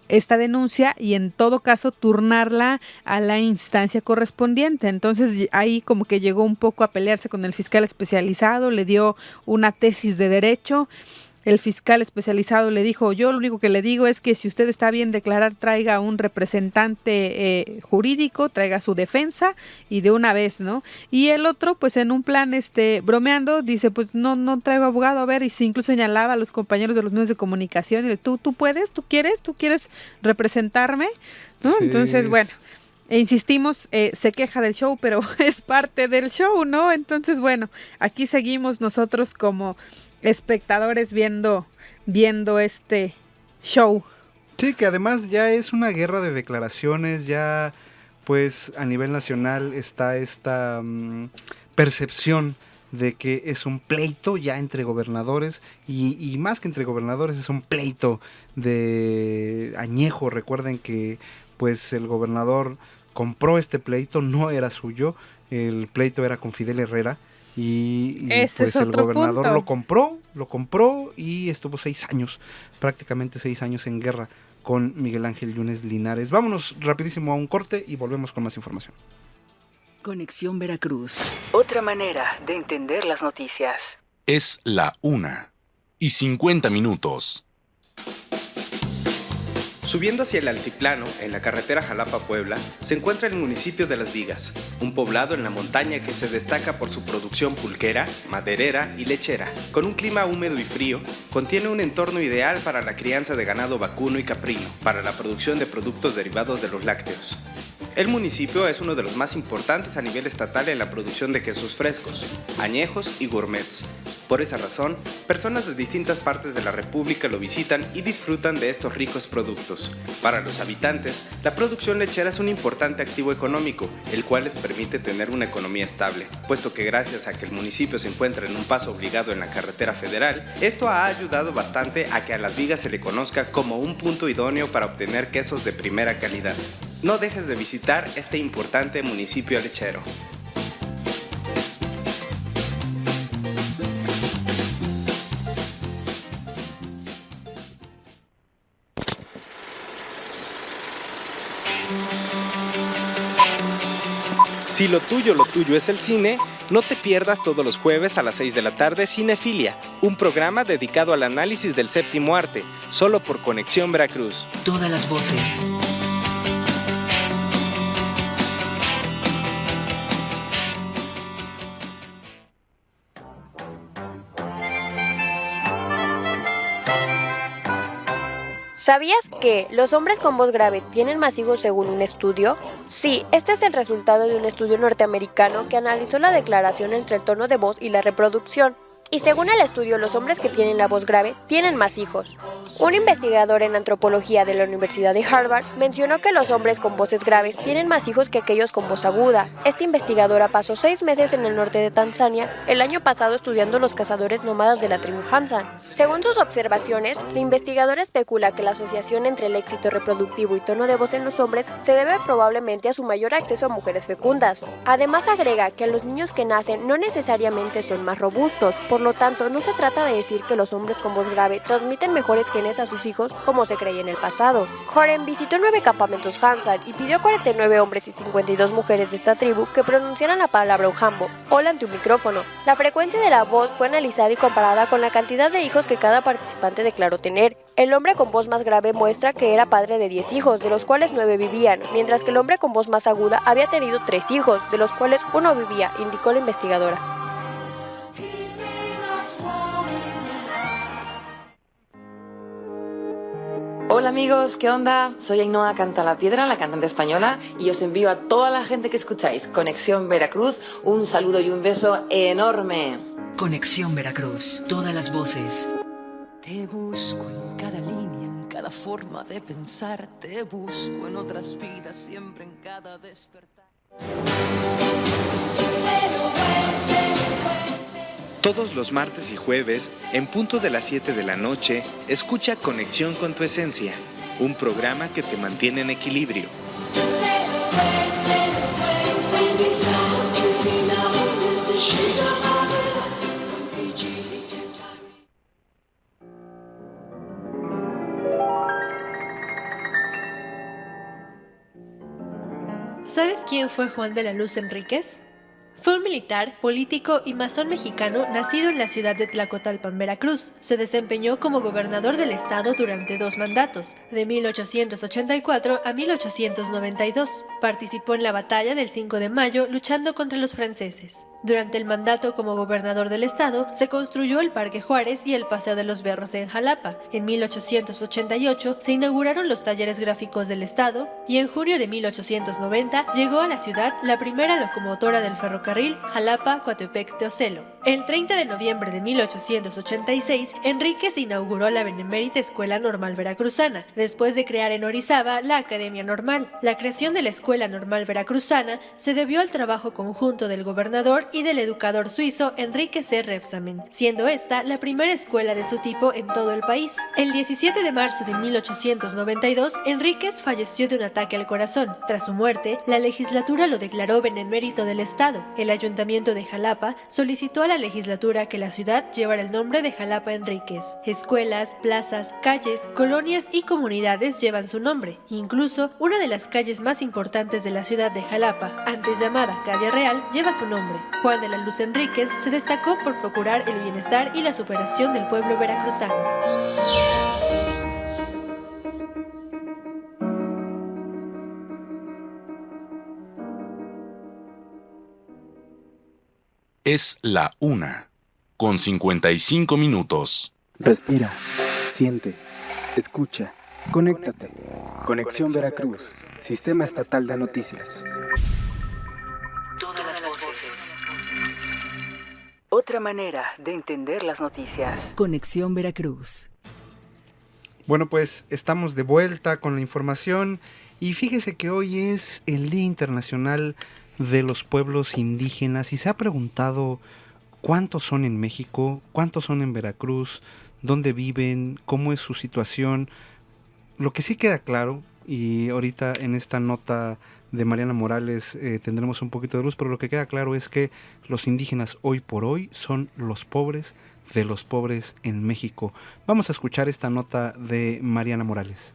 esta denuncia, y en todo caso turnarla a la instancia correspondiente. Entonces ahí como que llegó un poco a pelearse con el fiscal especializado, le dio una tesis de derecho. El fiscal especializado le dijo, yo lo único que le digo es que si usted está bien declarar, traiga un representante jurídico, traiga su defensa y de una vez, ¿no? Y el otro, pues en un plan bromeando, dice, pues no traigo abogado, a ver, y incluso señalaba a los compañeros de los medios de comunicación, y tú puedes, tú quieres representarme, ¿no? Sí. Entonces, bueno, insistimos, se queja del show, pero es parte del show, ¿no? Entonces, bueno, aquí seguimos nosotros como espectadores viendo este show Sí, que además ya es una guerra de declaraciones, ya pues a nivel nacional está esta percepción de que es un pleito ya entre gobernadores y más que entre gobernadores es un pleito de añejo. Recuerden que pues el gobernador compró este pleito, no era suyo, el pleito era con Fidel Herrera y pues el gobernador lo compró y estuvo 6 años, prácticamente 6 años en guerra con Miguel Ángel Yunes Linares. Vámonos rapidísimo a un corte y volvemos con más información. Conexión Veracruz. Otra manera de entender las noticias. Es la 1:50. Subiendo hacia el altiplano, en la carretera Jalapa-Puebla, se encuentra el municipio de Las Vigas, un poblado en la montaña que se destaca por su producción pulquera, maderera y lechera. Con un clima húmedo y frío, contiene un entorno ideal para la crianza de ganado vacuno y caprino, para la producción de productos derivados de los lácteos. El municipio es uno de los más importantes a nivel estatal en la producción de quesos frescos, añejos y gourmets. Por esa razón, personas de distintas partes de la República lo visitan y disfrutan de estos ricos productos. Para los habitantes, la producción lechera es un importante activo económico, el cual les permite tener una economía estable, puesto que gracias a que el municipio se encuentra en un paso obligado en la carretera federal, esto ha ayudado bastante a que a Las Vigas se le conozca como un punto idóneo para obtener quesos de primera calidad. No dejes de visitar este importante municipio lechero. Si lo tuyo es el cine, no te pierdas todos los jueves a las 6 de la tarde Cinefilia, un programa dedicado al análisis del séptimo arte, solo por Conexión Veracruz. Todas las voces. ¿Sabías que los hombres con voz grave tienen más hijos según un estudio? Sí, este es el resultado de un estudio norteamericano que analizó la declaración entre el tono de voz y la reproducción. Y según el estudio, los hombres que tienen la voz grave tienen más hijos. Un investigador en antropología de la Universidad de Harvard mencionó que los hombres con voces graves tienen más hijos que aquellos con voz aguda. Esta investigadora pasó 6 meses en el norte de Tanzania el año pasado estudiando los cazadores nómadas de la tribu Hansan. Según sus observaciones, la investigadora especula que la asociación entre el éxito reproductivo y tono de voz en los hombres se debe probablemente a su mayor acceso a mujeres fecundas. Además agrega que los niños que nacen no necesariamente son más robustos. Por lo tanto, no se trata de decir que los hombres con voz grave transmiten mejores genes a sus hijos como se creía en el pasado. Joren visitó 9 campamentos Hansan y pidió a 49 hombres y 52 mujeres de esta tribu que pronunciaran la palabra ujambo, hola ante un micrófono. La frecuencia de la voz fue analizada y comparada con la cantidad de hijos que cada participante declaró tener. El hombre con voz más grave muestra que era padre de 10 hijos, de los cuales 9 vivían, mientras que el hombre con voz más aguda había tenido 3 hijos, de los cuales 1 vivía, indicó la investigadora. Hola amigos, ¿qué onda? Soy Ainhoa Cantalapiedra, la cantante española, y os envío a toda la gente que escucháis Conexión Veracruz un saludo y un beso enorme. Conexión Veracruz, todas las voces. Te busco en cada línea, en cada forma de pensar, te busco en otras vidas, siempre en cada despertar. Todos los martes y jueves, en punto de las 7 de la noche, escucha Conexión con tu Esencia, un programa que te mantiene en equilibrio. ¿Sabes quién fue Juan de la Luz Enríquez? Fue un militar, político y masón mexicano nacido en la ciudad de Tlacotalpan, Veracruz. Se desempeñó como gobernador del estado durante 2 mandatos, de 1884 a 1892. Participó en la batalla del 5 de mayo luchando contra los franceses. Durante el mandato como gobernador del estado, se construyó el Parque Juárez y el Paseo de los Berros en Jalapa. En 1888 se inauguraron los talleres gráficos del estado y en junio de 1890 llegó a la ciudad la primera locomotora del ferrocarril Jalapa-Coatepec-Teocelo. El 30 de noviembre de 1886, Enríquez inauguró la Benemérita Escuela Normal Veracruzana, después de crear en Orizaba la Academia Normal. La creación de la Escuela Normal Veracruzana se debió al trabajo conjunto del gobernador y del educador suizo Enrique C. Rebsamen, siendo esta la primera escuela de su tipo en todo el país. El 17 de marzo de 1892, Enríquez falleció de un ataque al corazón. Tras su muerte, la legislatura lo declaró benemérito del Estado. El ayuntamiento de Jalapa solicitó a la legislatura que la ciudad llevara el nombre de Jalapa Enríquez. Escuelas, plazas, calles, colonias y comunidades llevan su nombre. Incluso una de las calles más importantes de la ciudad de Jalapa, antes llamada Calle Real, lleva su nombre. Juan de la Luz Enríquez se destacó por procurar el bienestar y la superación del pueblo veracruzano. Es la 1:55. Respira, siente, escucha, conéctate. Conexión Veracruz, Sistema Estatal de Noticias. Todas las voces. Otra manera de entender las noticias. Conexión Veracruz. Bueno, pues estamos de vuelta con la información y fíjese que hoy es el Día Internacional de los Pueblos Indígenas y se ha preguntado cuántos son en México, cuántos son en Veracruz, dónde viven, cómo es su situación. Lo que sí queda claro, y ahorita en esta nota de Mariana Morales tendremos un poquito de luz, pero lo que queda claro es que los indígenas hoy por hoy son los pobres de los pobres en México. Vamos a escuchar esta nota de Mariana Morales.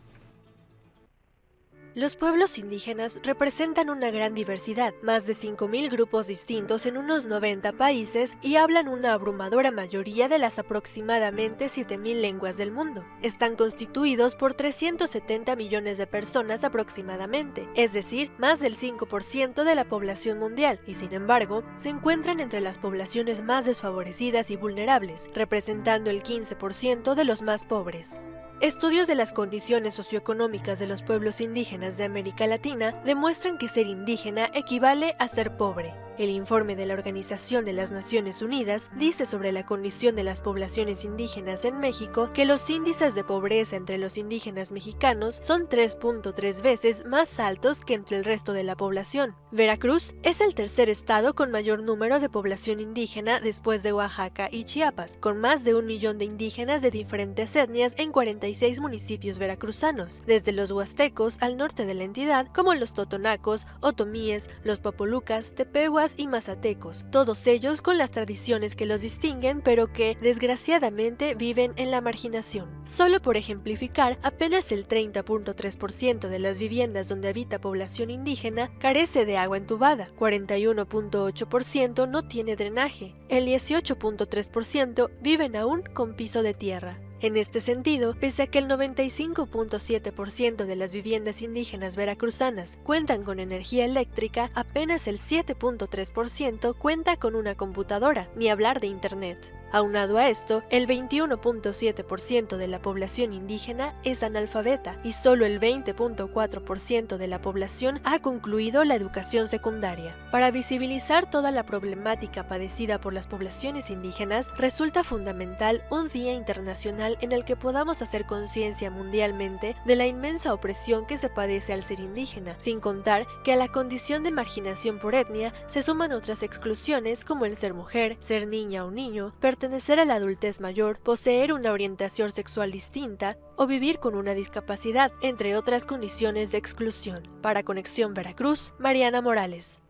Los pueblos indígenas representan una gran diversidad, más de 5.000 grupos distintos en unos 90 países y hablan una abrumadora mayoría de las aproximadamente 7.000 lenguas del mundo. Están constituidos por 370 millones de personas aproximadamente, es decir, más del 5% de la población mundial, y sin embargo, se encuentran entre las poblaciones más desfavorecidas y vulnerables, representando el 15% de los más pobres. Estudios de las condiciones socioeconómicas de los pueblos indígenas de América Latina demuestran que ser indígena equivale a ser pobre. El informe de la Organización de las Naciones Unidas dice sobre la condición de las poblaciones indígenas en México que los índices de pobreza entre los indígenas mexicanos son 3.3 veces más altos que entre el resto de la población. Veracruz es el tercer estado con mayor número de población indígena después de Oaxaca y Chiapas, con más de 1 millón de indígenas de diferentes etnias en 46 municipios veracruzanos, desde los huastecos al norte de la entidad, como los totonacos, otomíes, los papolucas, tepehuas y mazatecos, todos ellos con las tradiciones que los distinguen, pero que, desgraciadamente, viven en la marginación. Solo por ejemplificar, apenas el 30.3% de las viviendas donde habita población indígena carece de agua entubada, 41.8% no tiene drenaje, el 18.3% viven aún con piso de tierra. En este sentido, pese a que el 95.7% de las viviendas indígenas veracruzanas cuentan con energía eléctrica, apenas el 7.3% cuenta con una computadora, ni hablar de internet. Aunado a esto, el 21.7% de la población indígena es analfabeta y solo el 20.4% de la población ha concluido la educación secundaria. Para visibilizar toda la problemática padecida por las poblaciones indígenas, resulta fundamental un Día Internacional en el que podamos hacer conciencia mundialmente de la inmensa opresión que se padece al ser indígena, sin contar que a la condición de marginación por etnia se suman otras exclusiones como el ser mujer, ser niña o niño, pertenecer a la adultez mayor, poseer una orientación sexual distinta o vivir con una discapacidad, entre otras condiciones de exclusión. Para Conexión Veracruz, Mariana Morales.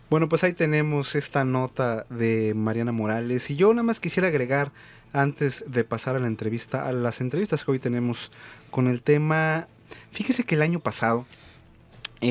Bueno, pues ahí tenemos esta nota de Mariana Morales y yo nada más quisiera agregar antes de pasar a la entrevista, a las entrevistas que hoy tenemos con el tema. Fíjese que el año pasado la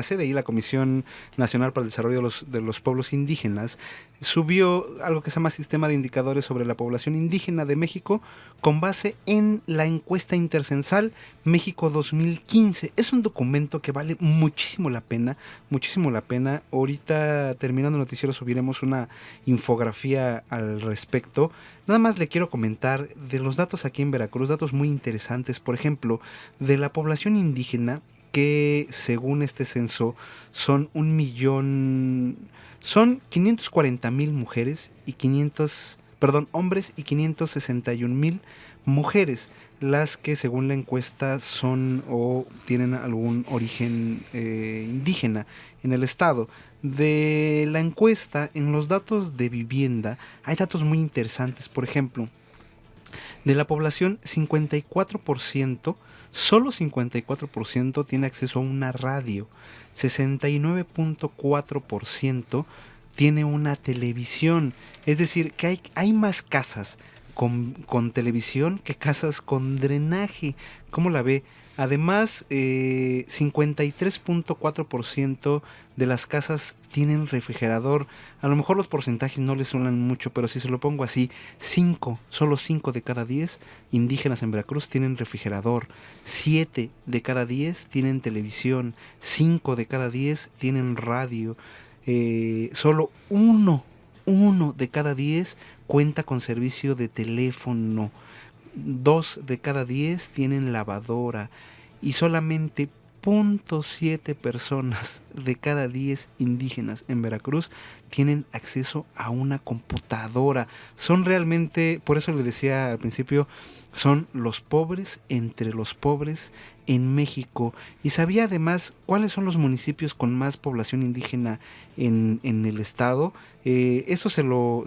CDI, la Comisión Nacional para el Desarrollo de los Pueblos Indígenas, subió algo que se llama Sistema de Indicadores sobre la Población Indígena de México con base en la encuesta intercensal México 2015. Es un documento que vale muchísimo la pena, muchísimo la pena. Ahorita, terminando el noticiero, subiremos una infografía al respecto. Nada más le quiero comentar de los datos aquí en Veracruz, datos muy interesantes. Por ejemplo, de la población indígena, que según este censo son 540,000 mujeres y hombres y 561,000 mujeres, las que según la encuesta son o tienen algún origen indígena en el estado. De la encuesta, en los datos de vivienda, hay datos muy interesantes. Por ejemplo, de la población, 54%, solo 54% tiene acceso a una radio, 69.4% tiene una televisión. Es decir, que hay más casas con televisión que casas con drenaje. ¿Cómo la ve? Además, 53.4% de las casas tienen refrigerador. A lo mejor los porcentajes no les suenan mucho, pero si se lo pongo así, solo 5 de cada 10 indígenas en Veracruz tienen refrigerador. 7 de cada 10 tienen televisión. 5 de cada 10 tienen radio. Solo uno de cada 10 cuenta con servicio de teléfono. 2 de cada 10 tienen lavadora y solamente 0.7 personas de cada 10 indígenas en Veracruz tienen acceso a una computadora. Son realmente, por eso le decía al principio, son los pobres entre los pobres en México. Y sabía además cuáles son los municipios con más población indígena en el estado. Eso se lo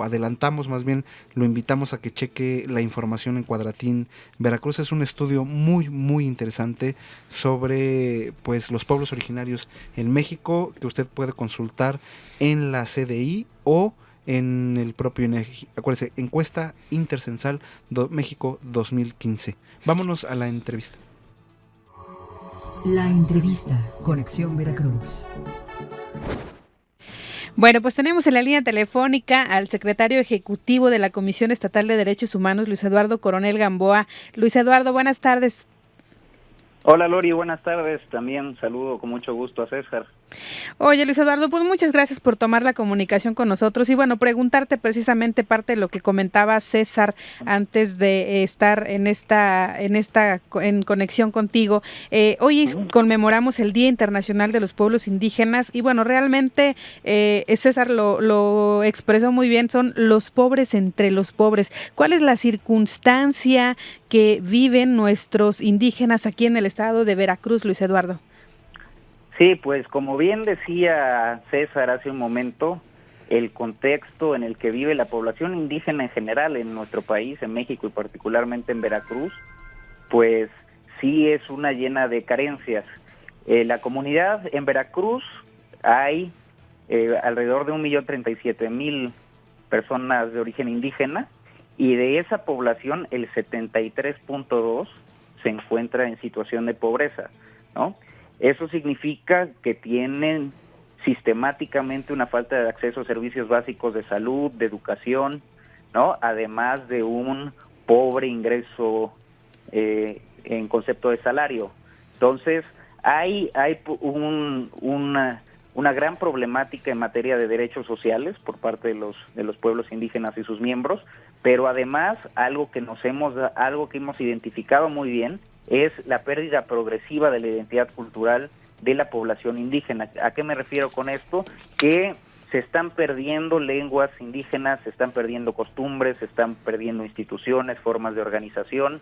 adelantamos, más bien lo invitamos a que cheque la información en Cuadratín Veracruz. Es un estudio muy muy interesante sobre pues los pueblos originarios en México, que usted puede consultar en la CDI o en el propio INEGI. Acuérdese, encuesta intercensal México 2015. Vámonos a la entrevista. La entrevista, Conexión Veracruz. Bueno, pues tenemos en la línea telefónica al secretario ejecutivo de la Comisión Estatal de Derechos Humanos, Luis Eduardo Coronel Gamboa. Luis Eduardo, buenas tardes. Hola Lori, buenas tardes. También saludo con mucho gusto a César. Oye, Luis Eduardo, pues muchas gracias por tomar la comunicación con nosotros y bueno, preguntarte precisamente parte de lo que comentaba César antes de estar en conexión contigo. Hoy conmemoramos el Día Internacional de los Pueblos Indígenas y bueno, realmente César lo expresó muy bien, son los pobres entre los pobres. ¿Cuál es la circunstancia que viven nuestros indígenas aquí en el estado de Veracruz, Luis Eduardo? Sí, pues como bien decía César hace un momento, el contexto en el que vive la población indígena en general en nuestro país, en México y particularmente en Veracruz, pues sí es una llena de carencias. La comunidad en Veracruz hay alrededor de 1.037.000 personas de origen indígena y de esa población el 73.2 se encuentra en situación de pobreza, ¿no? Eso significa que tienen sistemáticamente una falta de acceso a servicios básicos de salud, de educación, ¿no? Además de un pobre ingreso en concepto de salario. Entonces, hay una gran problemática en materia de derechos sociales por parte de los pueblos indígenas y sus miembros, pero además algo que hemos identificado muy bien es la pérdida progresiva de la identidad cultural de la población indígena. ¿A qué me refiero con esto? Que se están perdiendo lenguas indígenas, se están perdiendo costumbres, se están perdiendo instituciones, formas de organización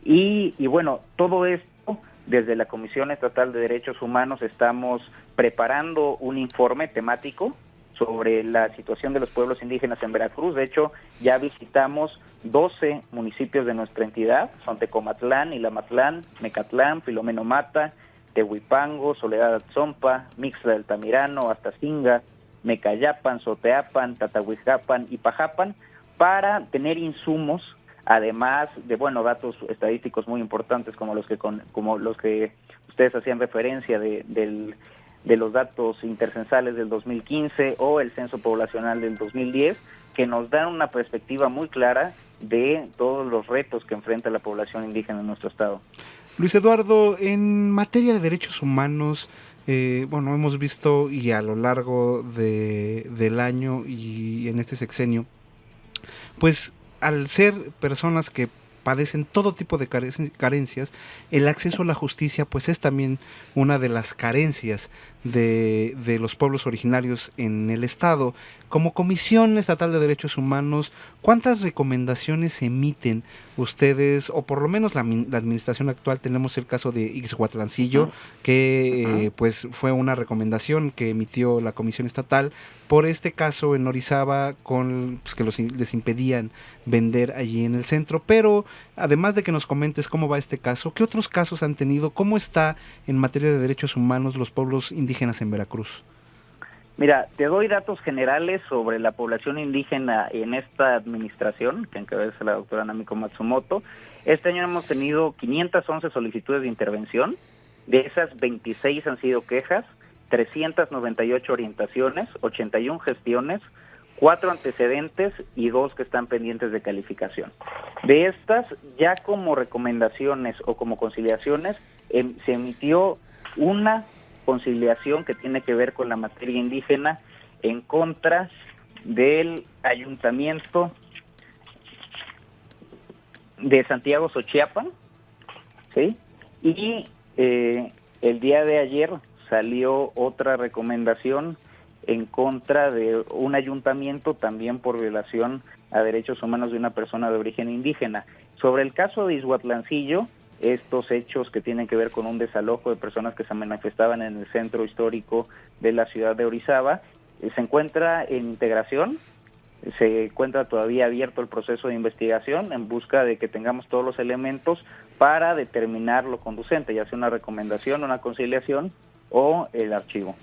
y bueno, todo esto desde la Comisión Estatal de Derechos Humanos estamos preparando un informe temático sobre la situación de los pueblos indígenas en Veracruz. De hecho, ya visitamos 12 municipios de nuestra entidad, son Tecomatlán, Ilamatlán, Mecatlán, Filomeno Mata, Tehuipango, Soledad Atzompa, Mixtla del Tamirano, Astacinga, Mecayapan, Soteapan, Tatahuijapan y Pajapan, para tener insumos, además de datos estadísticos muy importantes como los que ustedes hacían referencia de los datos intercensales del 2015 o el censo poblacional del 2010, que nos dan una perspectiva muy clara de todos los retos que enfrenta la población indígena en nuestro estado. Luis Eduardo, en materia de derechos humanos, hemos visto y a lo largo del año y en este sexenio, pues al ser personas que padecen todo tipo de carencias, el acceso a la justicia pues es también una de las carencias de los pueblos originarios en el estado. Como Comisión Estatal de Derechos Humanos, ¿cuántas recomendaciones emiten ustedes, o por lo menos la administración actual? Tenemos el caso de Ixhuatlancillo, que pues fue una recomendación que emitió la Comisión Estatal por este caso en Orizaba con pues, que les impedían vender allí en el centro. Pero además de que nos comentes cómo va este caso, ¿qué otros casos han tenido? ¿Cómo está en materia de derechos humanos los pueblos indígenas en Veracruz? Mira, te doy datos generales sobre la población indígena en esta administración, que encabeza la doctora Namiko Matsumoto. Este año hemos tenido 511 solicitudes de intervención, de esas 26 han sido quejas, 398 orientaciones, 81 gestiones, 4 antecedentes y 2 que están pendientes de calificación. De estas, ya como recomendaciones o como conciliaciones, se emitió una conciliación que tiene que ver con la materia indígena en contra del ayuntamiento de Santiago Xochiapan, ¿sí? Y el día de ayer salió otra recomendación en contra de un ayuntamiento también por violación a derechos humanos de una persona de origen indígena. Sobre el caso de Ixhuatlancillo, estos hechos que tienen que ver con un desalojo de personas que se manifestaban en el centro histórico de la ciudad de Orizaba, se encuentra en integración, se encuentra todavía abierto el proceso de investigación en busca de que tengamos todos los elementos para determinar lo conducente, ya sea una recomendación, una conciliación o el archivo.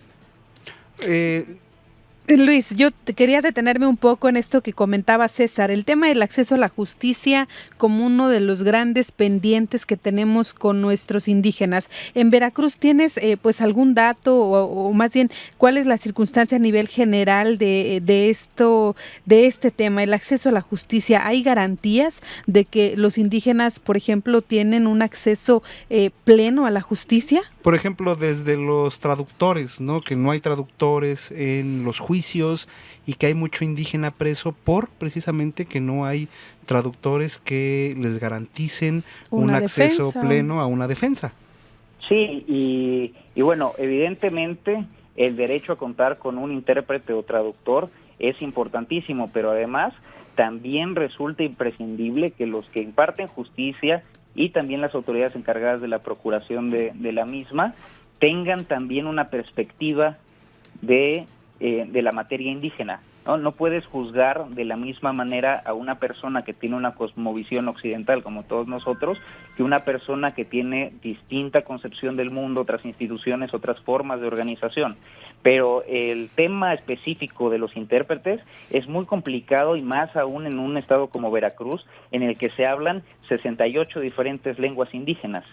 Luis, yo quería detenerme un poco en esto que comentaba César, el tema del acceso a la justicia como uno de los grandes pendientes que tenemos con nuestros indígenas. En Veracruz, ¿tienes pues algún dato o más bien cuál es la circunstancia a nivel general de este tema, el acceso a la justicia? ¿Hay garantías de que los indígenas, por ejemplo, tienen un acceso pleno a la justicia? Por ejemplo, desde los traductores, ¿no? Que no hay traductores en los juicios y que hay mucho indígena preso por precisamente que no hay traductores que les garanticen un acceso pleno a una defensa. Sí, y bueno, evidentemente el derecho a contar con un intérprete o traductor es importantísimo, pero además también resulta imprescindible que los que imparten justicia y también las autoridades encargadas de la procuración de la misma tengan también una perspectiva de la materia indígena, ¿no? No puedes juzgar de la misma manera a una persona que tiene una cosmovisión occidental como todos nosotros que una persona que tiene distinta concepción del mundo, otras instituciones, otras formas de organización. Pero el tema específico de los intérpretes es muy complicado y más aún en un estado como Veracruz, en el que se hablan 68 diferentes lenguas indígenas,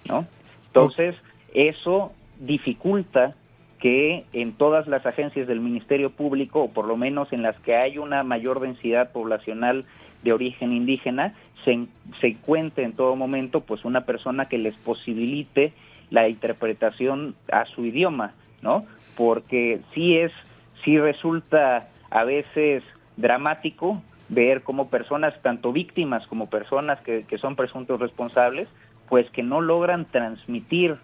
¿no? Entonces, eso dificulta que en todas las agencias del Ministerio Público, o por lo menos en las que hay una mayor densidad poblacional de origen indígena, se encuentre en todo momento pues una persona que les posibilite la interpretación a su idioma, ¿no? Porque sí resulta a veces dramático ver cómo personas, tanto víctimas como personas que son presuntos responsables, pues que no logran transmitir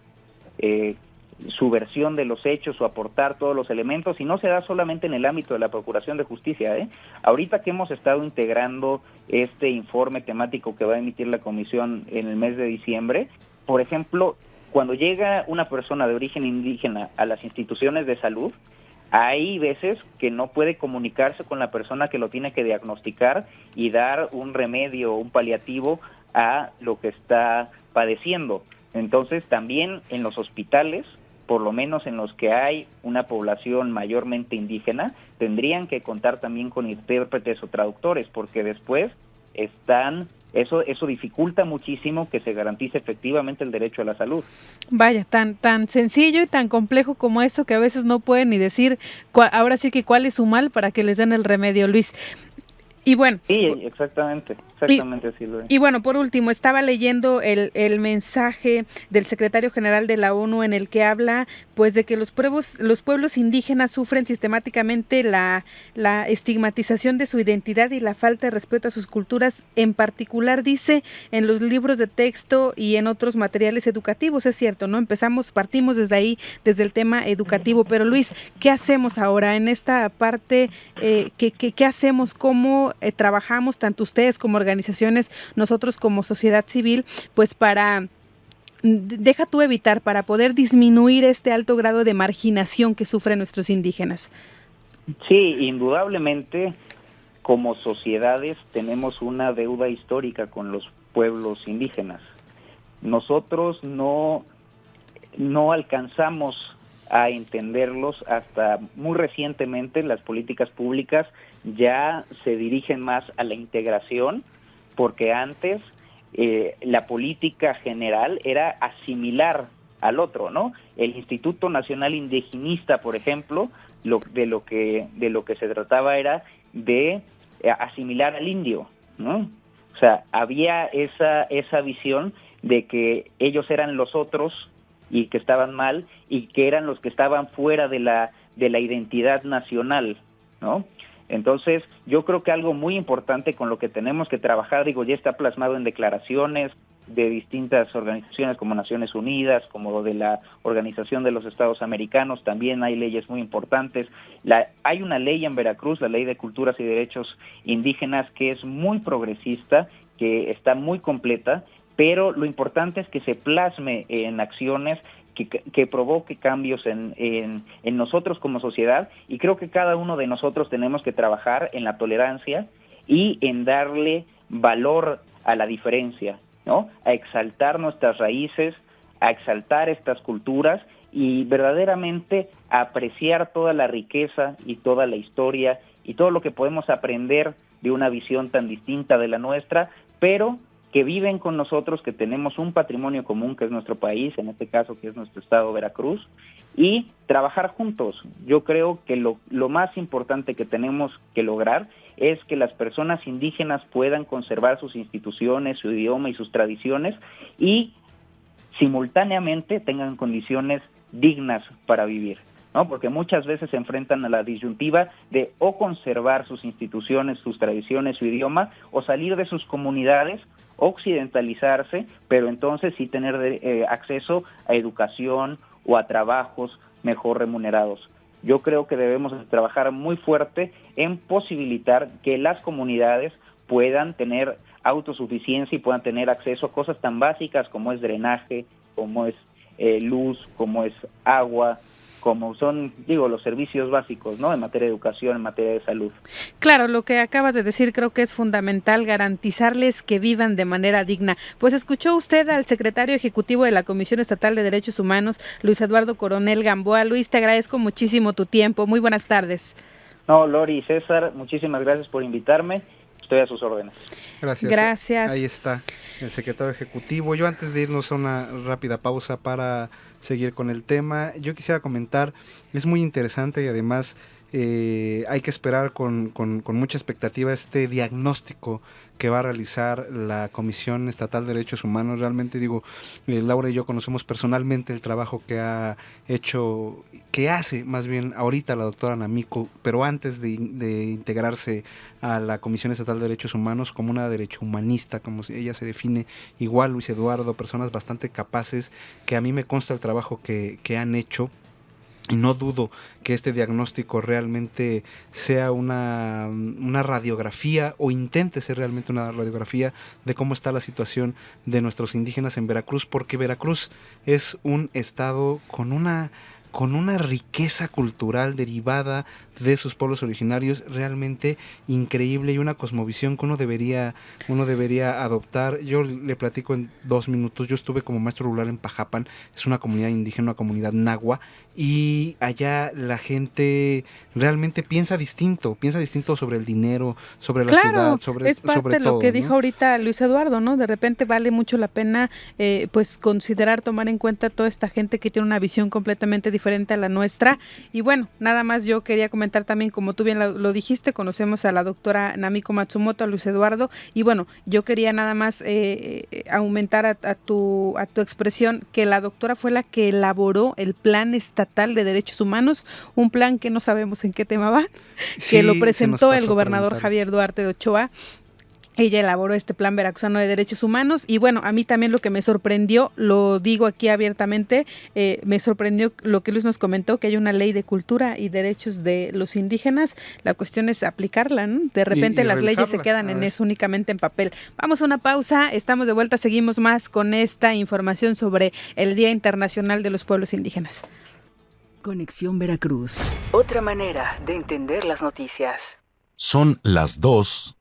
su versión de los hechos o aportar todos los elementos, y no se da solamente en el ámbito de la Procuración de Justicia. Ahorita que hemos estado integrando este informe temático que va a emitir la Comisión en el mes de diciembre, por ejemplo, cuando llega una persona de origen indígena a las instituciones de salud, hay veces que no puede comunicarse con la persona que lo tiene que diagnosticar y dar un remedio, un paliativo a lo que está padeciendo. Entonces, también en los hospitales, por lo menos en los que hay una población mayormente indígena, tendrían que contar también con intérpretes o traductores, porque después eso dificulta muchísimo que se garantice efectivamente el derecho a la salud. Vaya, tan sencillo y tan complejo como eso, que a veces no pueden ni decir ahora sí que cuál es su mal para que les den el remedio, Luis. Y bueno. Sí, exactamente así lo es. Y bueno, por último, estaba leyendo el mensaje del secretario general de la ONU en el que habla pues de que los pueblos indígenas sufren sistemáticamente la estigmatización de su identidad y la falta de respeto a sus culturas, en particular, dice, en los libros de texto y en otros materiales educativos. Es cierto, ¿no? Partimos desde ahí, desde el tema educativo, pero Luis, ¿qué hacemos ahora en esta parte? ¿Qué hacemos? ¿Cómo trabajamos tanto ustedes como organizaciones, nosotros como sociedad civil, pues para poder disminuir este alto grado de marginación que sufren nuestros indígenas? Sí, indudablemente, como sociedades tenemos una deuda histórica con los pueblos indígenas. Nosotros no alcanzamos a entenderlos hasta muy recientemente. Las políticas públicas ya se dirigen más a la integración, porque antes la política general era asimilar al otro, ¿no? El Instituto Nacional Indigenista, por ejemplo, de lo que se trataba era de asimilar al indio, ¿no? O sea, había esa visión de que ellos eran los otros y que estaban mal, y que eran los que estaban fuera de la identidad nacional, ¿no? Entonces, yo creo que algo muy importante con lo que tenemos que trabajar, ya está plasmado en declaraciones de distintas organizaciones como Naciones Unidas, como de la Organización de los Estados Americanos, también hay leyes muy importantes. Hay una ley en Veracruz, la Ley de Culturas y Derechos Indígenas, que es muy progresista, que está muy completa, pero lo importante es que se plasme en acciones que provoque cambios en nosotros como sociedad, y creo que cada uno de nosotros tenemos que trabajar en la tolerancia y en darle valor a la diferencia, ¿no? A exaltar nuestras raíces, a exaltar estas culturas y verdaderamente apreciar toda la riqueza y toda la historia y todo lo que podemos aprender de una visión tan distinta de la nuestra, pero que viven con nosotros, que tenemos un patrimonio común que es nuestro país, en este caso que es nuestro estado Veracruz, y trabajar juntos. Yo creo que lo más importante que tenemos que lograr es que las personas indígenas puedan conservar sus instituciones, su idioma y sus tradiciones, y simultáneamente tengan condiciones dignas para vivir, ¿no? Porque muchas veces se enfrentan a la disyuntiva de o conservar sus instituciones, sus tradiciones, su idioma, o salir de sus comunidades, occidentalizarse, pero entonces sí tener acceso a educación o a trabajos mejor remunerados. Yo creo que debemos trabajar muy fuerte en posibilitar que las comunidades puedan tener autosuficiencia y puedan tener acceso a cosas tan básicas como es drenaje, como es luz, como es agua, como son, los servicios básicos, ¿no? En materia de educación, en materia de salud. Claro, lo que acabas de decir creo que es fundamental, garantizarles que vivan de manera digna. Pues escuchó usted al secretario ejecutivo de la Comisión Estatal de Derechos Humanos, Luis Eduardo Coronel Gamboa. Luis, te agradezco muchísimo tu tiempo. Muy buenas tardes. No, Lori y César, muchísimas gracias por invitarme. Estoy a sus órdenes. Gracias. Ahí está el secretario ejecutivo. Yo, antes de irnos a una rápida pausa para seguir con el tema, yo quisiera comentar, es muy interesante y además hay que esperar con mucha expectativa este diagnóstico que va a realizar la Comisión Estatal de Derechos Humanos. Realmente Laura y yo conocemos personalmente el trabajo que ha hecho, que hace más bien ahorita la doctora Namiko, pero antes de integrarse a la Comisión Estatal de Derechos Humanos como una derechohumanista, como ella se define, igual Luis Eduardo, personas bastante capaces, que a mí me consta el trabajo que han hecho. Y no dudo que este diagnóstico realmente sea una radiografía, o intente ser realmente una radiografía de cómo está la situación de nuestros indígenas en Veracruz, porque Veracruz es un estado con una riqueza cultural derivada de sus pueblos originarios realmente increíble, y una cosmovisión que uno debería adoptar. Yo le platico en 2 minutos. Yo estuve como maestro rural en Pajapan, es una comunidad indígena, una comunidad nahua, y allá la gente realmente piensa distinto sobre el dinero, sobre la ciudad, sobre es parte sobre de lo todo, que ¿no? dijo ahorita Luis Eduardo, ¿no? De repente vale mucho la pena pues considerar, tomar en cuenta toda esta gente que tiene una visión completamente diferente a la nuestra. Y bueno, nada más yo quería comentar también, como tú bien lo dijiste, conocemos a la doctora Namiko Matsumoto, a Luis Eduardo, y bueno, yo quería nada más aumentar a tu expresión que la doctora fue la que elaboró el Plan Estatal de Derechos Humanos, un plan que no sabemos en qué tema va, Sí, que lo presentó el gobernador preguntar. Javier Duarte de Ochoa. Ella elaboró este Plan Veracruzano de Derechos Humanos y bueno, a mí también lo que me sorprendió, lo digo aquí abiertamente, me sorprendió lo que Luis nos comentó, que hay una ley de cultura y derechos de los indígenas. La cuestión es aplicarla, ¿no? De repente Y las leyes se revisarla. quedan A en ver. eso, únicamente en papel. Vamos a una pausa, estamos de vuelta, seguimos más con esta información sobre el Día Internacional de los Pueblos Indígenas. Conexión Veracruz. Otra manera de entender las noticias. Son las 2:15.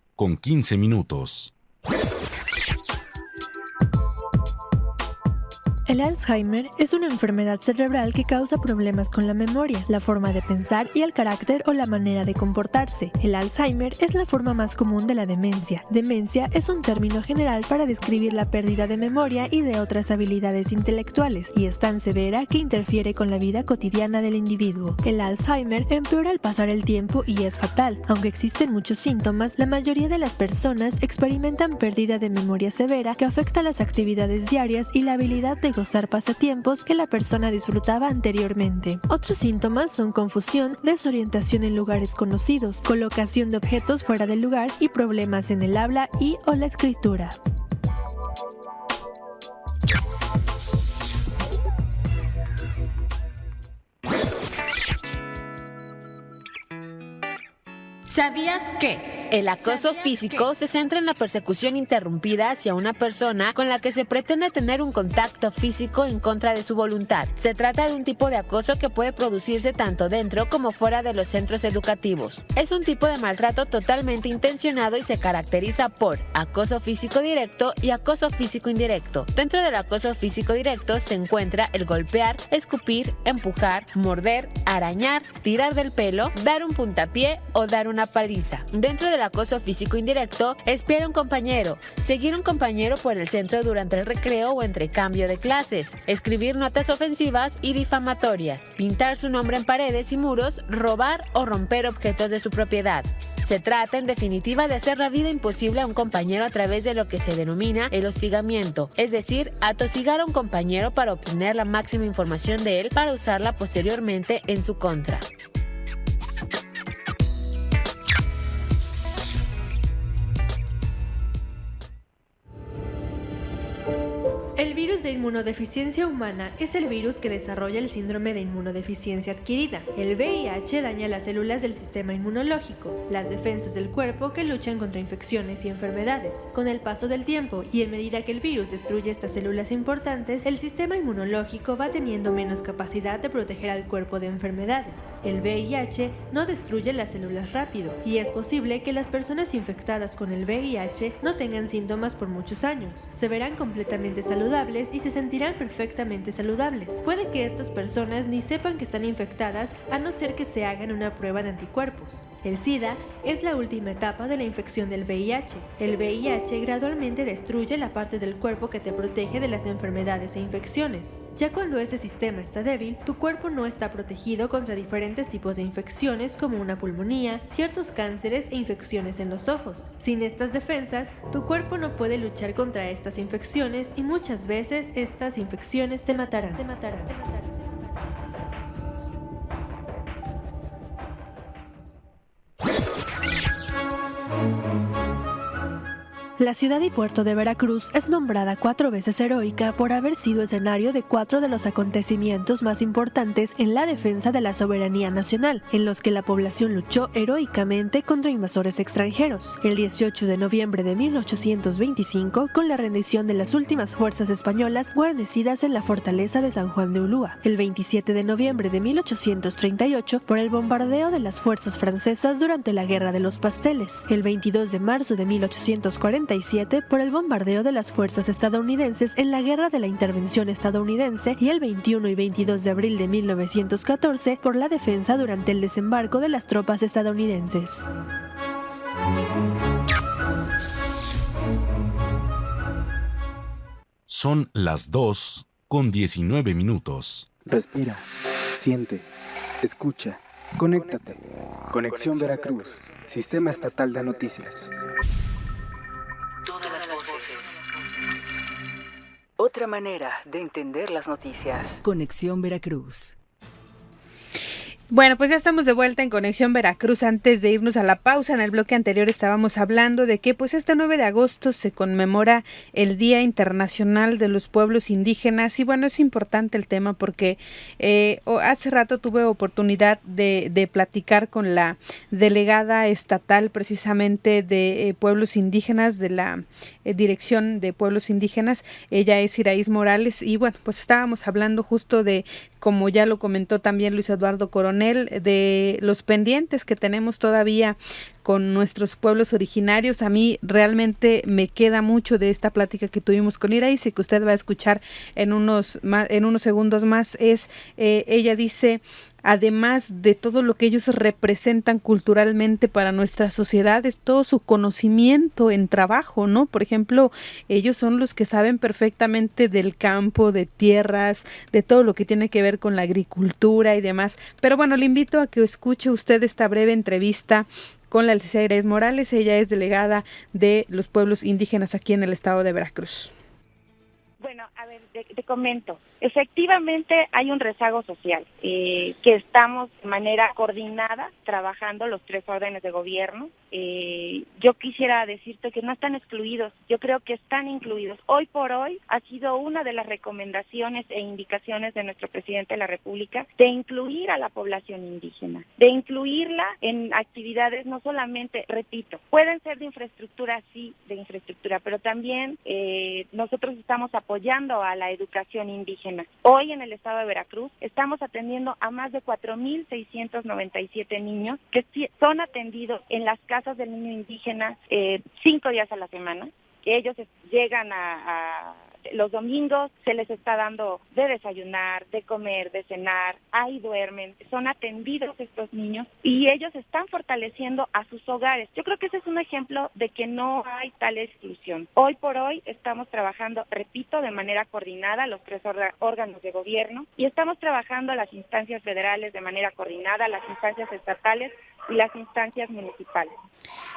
El Alzheimer es una enfermedad cerebral que causa problemas con la memoria, la forma de pensar y el carácter o la manera de comportarse. El Alzheimer es la forma más común de la demencia. Demencia es un término general para describir la pérdida de memoria y de otras habilidades intelectuales, y es tan severa que interfiere con la vida cotidiana del individuo. El Alzheimer empeora al pasar el tiempo y es fatal. Aunque existen muchos síntomas, la mayoría de las personas experimentan pérdida de memoria severa que afecta las actividades diarias y la habilidad de gozar pasatiempos que la persona disfrutaba anteriormente. Otros síntomas son confusión, desorientación en lugares conocidos, colocación de objetos fuera del lugar y problemas en el habla y o la escritura. ¿Sabías que? El acoso físico se centra en la persecución interrumpida hacia una persona con la que se pretende tener un contacto físico en contra de su voluntad. Se trata de un tipo de acoso que puede producirse tanto dentro como fuera de los centros educativos. Es un tipo de maltrato totalmente intencionado y se caracteriza por acoso físico directo y acoso físico indirecto. Dentro del acoso físico directo se encuentra el golpear, escupir, empujar, morder, arañar, tirar del pelo, dar un puntapié o dar una paliza. Dentro del acoso físico indirecto, espiar a un compañero, seguir a un compañero por el centro durante el recreo o entre cambio de clases, escribir notas ofensivas y difamatorias, pintar su nombre en paredes y muros, robar o romper objetos de su propiedad. Se trata, en definitiva, de hacer la vida imposible a un compañero a través de lo que se denomina el hostigamiento, es decir, atosigar a un compañero para obtener la máxima información de él para usarla posteriormente en su contra. El virus de inmunodeficiencia humana es el virus que desarrolla el síndrome de inmunodeficiencia adquirida. El VIH daña las células del sistema inmunológico, las defensas del cuerpo que luchan contra infecciones y enfermedades. Con el paso del tiempo y en medida que el virus destruye estas células importantes, el sistema inmunológico va teniendo menos capacidad de proteger al cuerpo de enfermedades. El VIH no destruye las células rápido y es posible que las personas infectadas con el VIH no tengan síntomas por muchos años. Se verán completamente saludables y se sentirán perfectamente saludables. Puede que estas personas ni sepan que están infectadas a no ser que se hagan una prueba de anticuerpos. El SIDA es la última etapa de la infección del VIH. El VIH gradualmente destruye la parte del cuerpo que te protege de las enfermedades e infecciones. Ya cuando ese sistema está débil, tu cuerpo no está protegido contra diferentes tipos de infecciones como una pulmonía, ciertos cánceres e infecciones en los ojos. Sin estas defensas, tu cuerpo no puede luchar contra estas infecciones y muchas veces estas infecciones te matarán. La ciudad y puerto de Veracruz es nombrada 4 veces heroica por haber sido escenario de 4 de los acontecimientos más importantes en la defensa de la soberanía nacional, en los que la población luchó heroicamente contra invasores extranjeros. El 18 de noviembre de 1825, con la rendición de las últimas fuerzas españolas guarnecidas en la fortaleza de San Juan de Ulúa. El 27 de noviembre de 1838, por el bombardeo de las fuerzas francesas durante la Guerra de los Pasteles. El 22 de marzo de 1847, por el bombardeo de las fuerzas estadounidenses en la Guerra de la Intervención estadounidense, y el 21 y 22 de abril de 1914 por la defensa durante el desembarco de las tropas estadounidenses. Son las 2:19. Respira. Siente, escucha, conéctate. Conexión Veracruz, Sistema Estatal de Noticias. Todas las voces. Otra manera de entender las noticias. Conexión Veracruz. Bueno, pues ya estamos de vuelta en Conexión Veracruz. Antes de irnos a la pausa, en el bloque anterior estábamos hablando de que pues este 9 de agosto se conmemora el Día Internacional de los Pueblos Indígenas y bueno, es importante el tema porque hace rato tuve oportunidad de platicar con la delegada estatal precisamente de pueblos indígenas de la Dirección de Pueblos Indígenas. Ella es Iraíz Morales y bueno, pues estábamos hablando justo de, como ya lo comentó también Luis Eduardo Coronel, de los pendientes que tenemos todavía con nuestros pueblos originarios. A mí realmente me queda mucho de esta plática que tuvimos con Iraíz y que usted va a escuchar en unos segundos más. Ella dice, además de todo lo que ellos representan culturalmente para nuestra sociedad, es todo su conocimiento en trabajo, ¿no? Por ejemplo, ellos son los que saben perfectamente del campo, de tierras, de todo lo que tiene que ver con la agricultura y demás. Pero bueno, le invito a que escuche usted esta breve entrevista con la licenciada Iraíz Morales. Ella es delegada de los pueblos indígenas aquí en el estado de Veracruz. Bueno, a ver, te comento. Efectivamente hay un rezago social que estamos de manera coordinada trabajando los 3 órdenes de gobierno. Yo quisiera decirte que no están excluidos, yo creo que están incluidos. Hoy por hoy ha sido una de las recomendaciones e indicaciones de nuestro presidente de la República de incluir a la población indígena, de incluirla en actividades no solamente, repito, pueden ser de infraestructura, sí, de infraestructura, pero también nosotros estamos apoyando a la educación indígena. Hoy en el estado de Veracruz estamos atendiendo a más de 4,697 niños que son atendidos en las casas del niño indígena 5 días a la semana. Ellos llegan los domingos, se les está dando de desayunar, de comer, de cenar, ahí duermen, son atendidos estos niños y ellos están fortaleciendo a sus hogares. Yo creo que ese es un ejemplo de que no hay tal exclusión. Hoy por hoy estamos trabajando, repito, de manera coordinada los 3 órganos de gobierno y estamos trabajando las instancias federales de manera coordinada, las instancias estatales y las instancias municipales.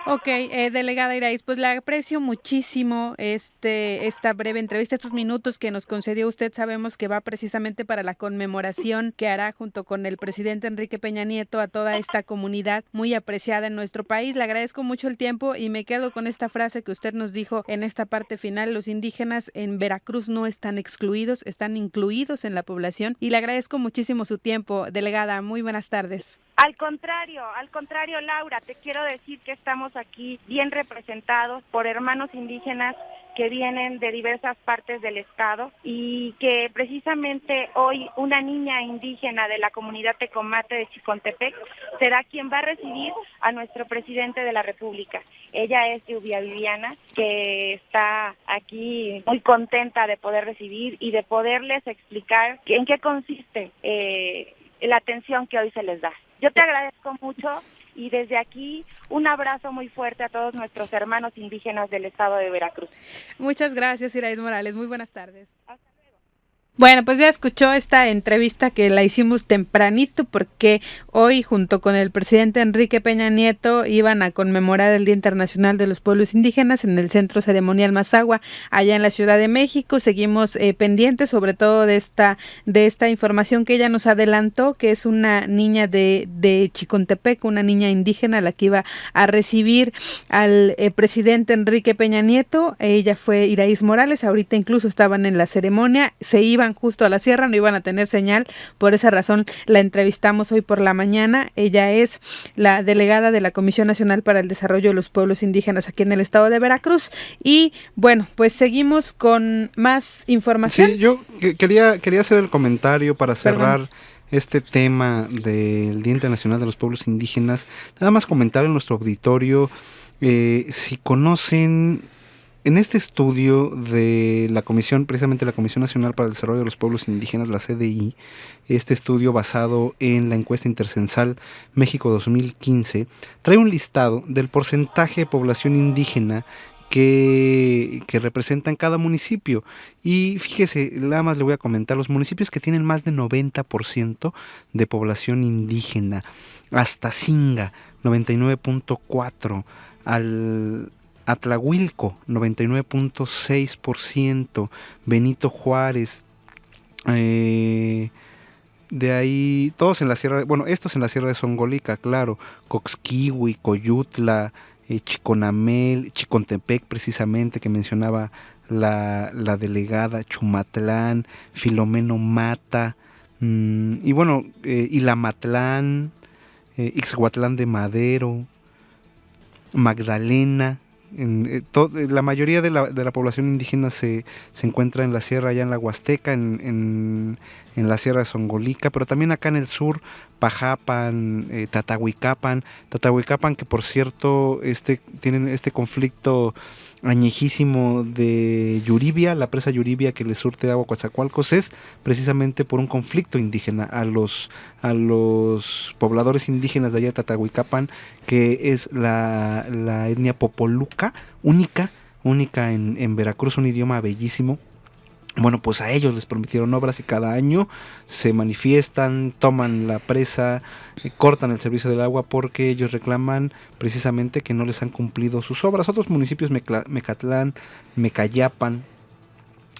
Ok, delegada Iraíz, pues le aprecio muchísimo esta breve entrevista, estos minutos que nos concedió usted. Sabemos que va precisamente para la conmemoración que hará junto con el presidente Enrique Peña Nieto a toda esta comunidad muy apreciada en nuestro país. Le agradezco mucho el tiempo y me quedo con esta frase que usted nos dijo en esta parte final: los indígenas en Veracruz no están excluidos, están incluidos en la población, y le agradezco muchísimo su tiempo, delegada. Muy buenas tardes. Al contrario, Laura, te quiero decir que estamos aquí bien representados por hermanos indígenas que vienen de diversas partes del estado y que precisamente hoy una niña indígena de la comunidad Tecomate de Chicontepec será quien va a recibir a nuestro presidente de la República. Ella es Lluvia Viviana, que está aquí muy contenta de poder recibir y de poderles explicar en qué consiste la atención que hoy se les da. Yo te agradezco mucho y desde aquí un abrazo muy fuerte a todos nuestros hermanos indígenas del estado de Veracruz. Muchas gracias, Iraíz Morales. Muy buenas tardes. Bueno, pues ya escuchó esta entrevista que la hicimos tempranito porque hoy junto con el presidente Enrique Peña Nieto iban a conmemorar el Día Internacional de los Pueblos Indígenas en el Centro Ceremonial Mazahua, allá en la Ciudad de México. Seguimos pendientes sobre todo de esta información que ella nos adelantó, que es una niña de Chicontepec, una niña indígena a la que iba a recibir al presidente Enrique Peña Nieto. Ella fue Iraíz Morales, ahorita incluso estaban en la ceremonia, se iban justo a la sierra, no iban a tener señal, por esa razón la entrevistamos hoy por la mañana. Ella es la delegada de la Comisión Nacional para el Desarrollo de los Pueblos Indígenas aquí en el estado de Veracruz. Y bueno, pues seguimos con más información. Sí, yo quería hacer el comentario para cerrar este tema del Día Internacional de los Pueblos Indígenas. Nada más comentar en nuestro auditorio, si conocen en este estudio de la Comisión, precisamente la Comisión Nacional para el Desarrollo de los Pueblos Indígenas, la CDI, este estudio basado en la encuesta intercensal México 2015, trae un listado del porcentaje de población indígena que representan cada municipio. Y fíjese, nada más le voy a comentar, los municipios que tienen más de 90% de población indígena, Astacinga, 99.4%, Atlahuilco, 99.6%, Benito Juárez, de ahí, todos en la sierra, bueno, estos en la sierra de Zongolica, claro, Coxquihui, Coyutla, Chiconamel, Chicontepec precisamente, que mencionaba la delegada, Chumatlán, Filomeno Mata, y bueno, Ilamatlán, Ixhuatlán de Madero, Magdalena. La mayoría de la población indígena se encuentra en la sierra, allá en la Huasteca, en la sierra de Zongolica, pero también acá en el sur, Pajapan, Tatahuicapan, que por cierto tienen este conflicto añejísimo de Yuribia, la presa Yuribia que le surte de agua a Coatzacoalcos, es precisamente por un conflicto indígena a los pobladores indígenas de allá de Tatahuicapan, que es la etnia popoluca, única en Veracruz, un idioma bellísimo. Bueno, pues a ellos les permitieron obras y cada año se manifiestan, toman la presa, cortan el servicio del agua porque ellos reclaman precisamente que no les han cumplido sus obras. Otros municipios, Mecatlán, Mecayapan,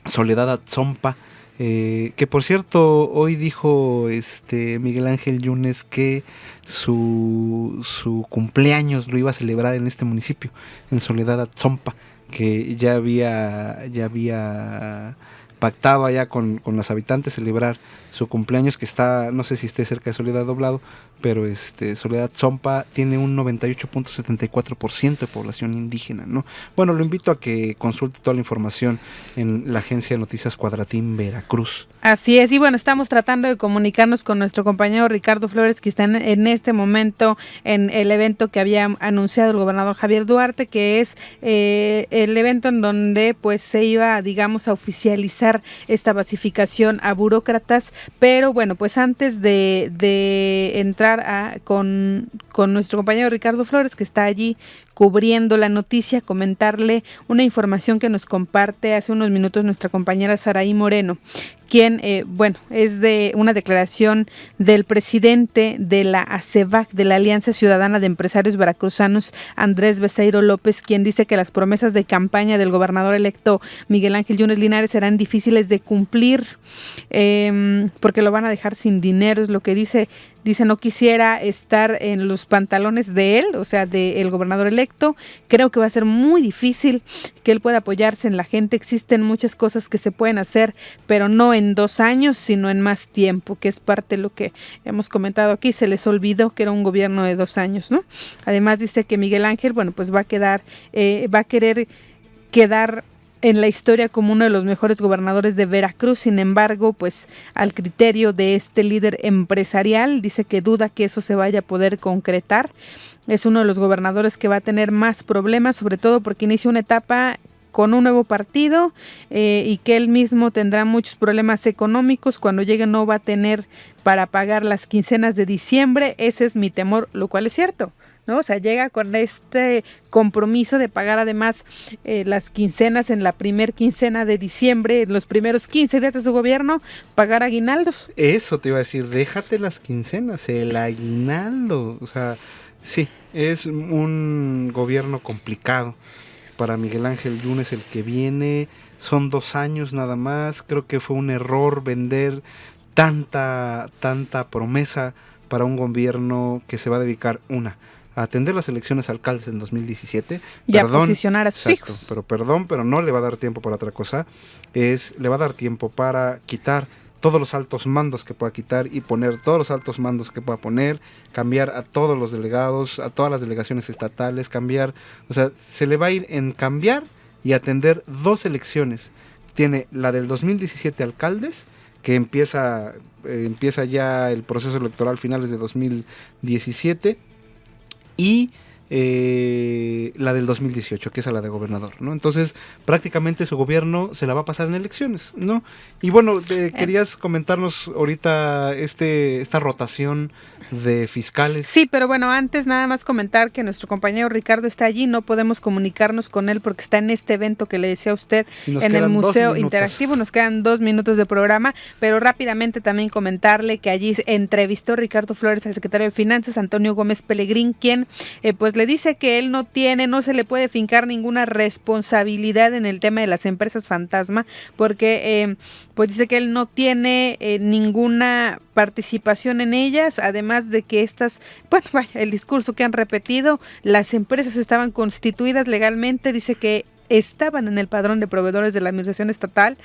Soledad Atzompa, que por cierto hoy dijo Miguel Ángel Yunes que su cumpleaños lo iba a celebrar en este municipio, en Soledad Atzompa, que ya había pactado allá con los habitantes celebrar su cumpleaños, que está, no sé si esté cerca de Soledad Doblado, pero Soledad Atzompa tiene un 98.74% de población indígena, ¿no? Bueno, lo invito a que consulte toda la información en la agencia de noticias Cuadratín Veracruz. Así es, y bueno, estamos tratando de comunicarnos con nuestro compañero Ricardo Flores, que está en este momento en el evento que había anunciado el gobernador Javier Duarte, que es el evento en donde pues se iba, digamos, a oficializar esta basificación a burócratas, pero bueno, pues antes de entrar con nuestro compañero Ricardo Flores, que está allí cubriendo la noticia, comentarle una información que nos comparte hace unos minutos nuestra compañera Saraí Moreno, quien, es de una declaración del presidente de la ACEVAC, de la Alianza Ciudadana de Empresarios Veracruzanos, Andrés Beceiro López, quien dice que las promesas de campaña del gobernador electo Miguel Ángel Yunes Linares serán difíciles de cumplir, porque lo van a dejar sin dinero, es lo que dice. Dice, no quisiera estar en los pantalones de él, o sea, del gobernador electo. Creo que va a ser muy difícil que él pueda apoyarse en la gente. Existen muchas cosas que se pueden hacer, pero no en 2 años, sino en más tiempo, que es parte de lo que hemos comentado aquí. Se les olvidó que era un gobierno de 2 años, ¿no? Además dice que Miguel Ángel, pues va a querer quedar en la historia como uno de los mejores gobernadores de Veracruz. Sin embargo, pues al criterio de este líder empresarial, dice que duda que eso se vaya a poder concretar. Es uno de los gobernadores que va a tener más problemas, sobre todo porque inicia una etapa con un nuevo partido y que él mismo tendrá muchos problemas económicos. Cuando llegue no va a tener para pagar las quincenas de diciembre. Ese es mi temor, lo cual es cierto, ¿no? O sea, llega con este compromiso de pagar además las quincenas en la primer quincena de diciembre, en los primeros 15 días de su gobierno, pagar aguinaldos. Eso te iba a decir, déjate las quincenas, el aguinaldo, o sea, sí, es un gobierno complicado para Miguel Ángel Yunes el que viene. Son 2 años nada más. Creo que fue un error vender tanta promesa para un gobierno que se va a dedicar a atender las elecciones alcaldes en 2017. Y a posicionar a sus hijos. Pero no le va a dar tiempo para otra cosa. Le va a dar tiempo para quitar todos los altos mandos que pueda quitar y poner todos los altos mandos que pueda poner, cambiar a todos los delegados, a todas las delegaciones estatales, cambiar, o sea, se le va a ir en cambiar y atender 2 elecciones. Tiene la del 2017 alcaldes, que empieza ya el proceso electoral finales de 2017, y la del 2018, que es a la de gobernador, ¿no? Entonces, prácticamente su gobierno se la va a pasar en elecciones, ¿no? Y bueno, querías comentarnos ahorita esta rotación de fiscales. Sí, pero bueno, antes nada más comentar que nuestro compañero Ricardo está allí, no podemos comunicarnos con él porque está en este evento que le decía a usted en el Museo Interactivo, nos quedan 2 minutos de programa, pero rápidamente también comentarle que allí entrevistó Ricardo Flores al secretario de Finanzas, Antonio Gómez Pelegrín, quien pues le dice que él no se le puede fincar ninguna responsabilidad en el tema de las empresas fantasma, porque pues dice que él no tiene ninguna participación en ellas, además de que el discurso que han repetido, las empresas estaban constituidas legalmente, dice que estaban en el padrón de proveedores de la administración estatal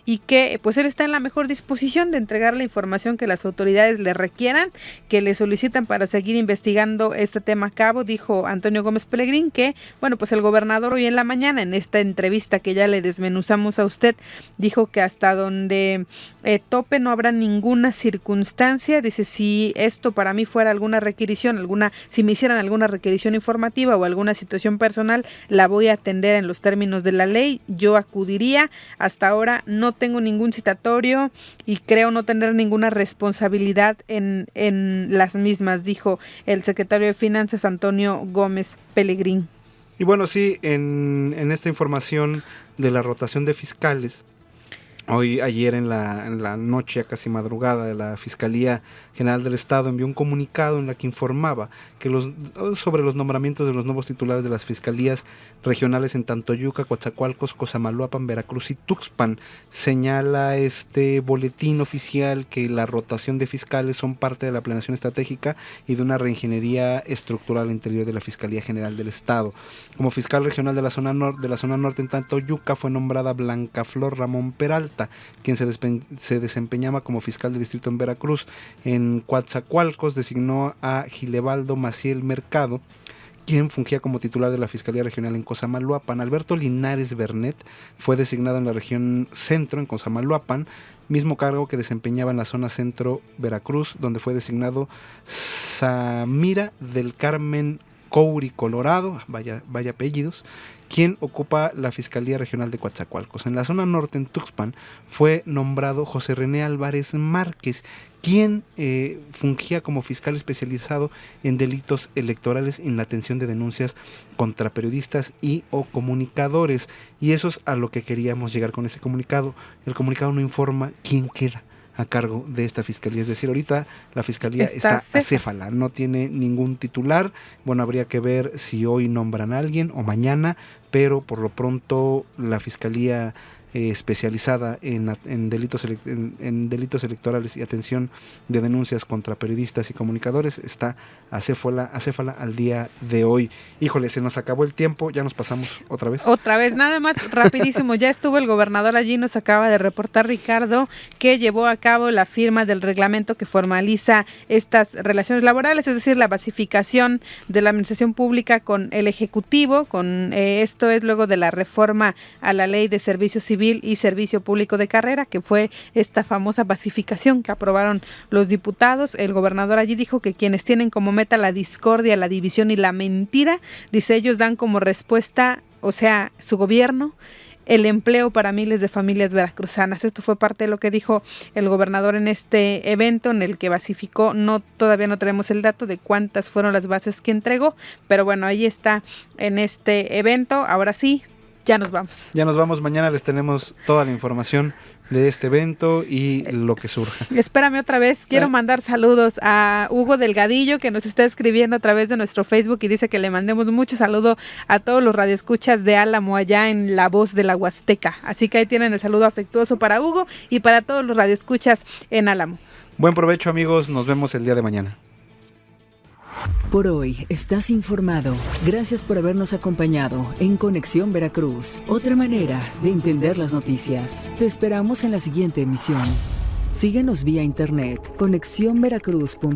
y que pues él está en la mejor disposición de entregar la información que las autoridades le requieran, que le solicitan para seguir investigando este tema a cabo. Dijo Antonio Gómez Pelegrín que, bueno, pues el gobernador hoy en la mañana, en esta entrevista que ya le desmenuzamos a usted, dijo que hasta donde tope no habrá ninguna circunstancia. Dice, si esto para mí fuera alguna requisición, si me hicieran alguna requisición informativa o alguna situación personal, la voy a atender en los términos de la ley, yo acudiría. Hasta ahora no tengo ningún citatorio y creo no tener ninguna responsabilidad en las mismas, dijo el secretario de Finanzas, Antonio Gómez Pelegrín. Y bueno, sí, en esta información de la rotación de fiscales, ayer en la noche, ya casi madrugada, de la Fiscalía General del Estado envió un comunicado en la que informaba que sobre los nombramientos de los nuevos titulares de las fiscalías regionales en Tantoyuca, Coatzacoalcos, Cosamaloapan, Veracruz y Tuxpan. Señala este boletín oficial que la rotación de fiscales son parte de la planeación estratégica y de una reingeniería estructural interior de la Fiscalía General del Estado. Como fiscal regional de la zona norte en Tantoyuca fue nombrada Blanca Flor Ramón Peralta, quien se desempeñaba como fiscal de distrito en Veracruz. En Coatzacoalcos designó a Gilebaldo Maciel Mercado, quien fungía como titular de la Fiscalía Regional en Cosamaloapan. Alberto Linares Bernet fue designado en la región centro, en Cosamaloapan, mismo cargo que desempeñaba en la zona centro Veracruz, donde fue designado Samira del Carmen Couri Colorado, vaya apellidos, quien ocupa la Fiscalía Regional de Coatzacoalcos. En la zona norte, en Tuxpan, fue nombrado José René Álvarez Márquez, quien fungía como fiscal especializado en delitos electorales y en la atención de denuncias contra periodistas y o comunicadores. Y eso es a lo que queríamos llegar con ese comunicado. El comunicado no informa quién queda a cargo de esta fiscalía, es decir, ahorita la fiscalía está acéfala, no tiene ningún titular. Bueno, habría que ver si hoy nombran a alguien o mañana, pero por lo pronto la fiscalía especializada en delitos electorales y atención de denuncias contra periodistas y comunicadores está acéfala al día de hoy. Híjole, se nos acabó el tiempo, ya nos pasamos otra vez, nada más rapidísimo. Ya estuvo el gobernador allí, nos acaba de reportar Ricardo que llevó a cabo la firma del reglamento que formaliza estas relaciones laborales, es decir, la basificación de la administración pública con el Ejecutivo. Esto es luego de la reforma a la Ley de Servicio Civil y Servicio Público de Carrera, que fue esta famosa basificación que aprobaron los diputados. El gobernador allí dijo que quienes tienen como meta la discordia, la división y la mentira, dice, ellos dan como respuesta, o sea, su gobierno, el empleo para miles de familias veracruzanas. Esto fue parte de lo que dijo el gobernador en este evento en el que basificó. Todavía no tenemos el dato de cuántas fueron las bases que entregó, pero bueno, ahí está en este evento. Ahora sí, ya nos vamos. Mañana les tenemos toda la información de este evento y lo que surja. Espérame otra vez, quiero mandar saludos a Hugo Delgadillo, que nos está escribiendo a través de nuestro Facebook y dice que le mandemos mucho saludo a todos los radioescuchas de Álamo allá en La Voz de la Huasteca. Así que ahí tienen el saludo afectuoso para Hugo y para todos los radioescuchas en Álamo. Buen provecho, amigos, nos vemos el día de mañana. Por hoy estás informado. Gracias por habernos acompañado en Conexión Veracruz. Otra manera de entender las noticias. Te esperamos en la siguiente emisión. Síguenos vía internet, conexiónveracruz.com.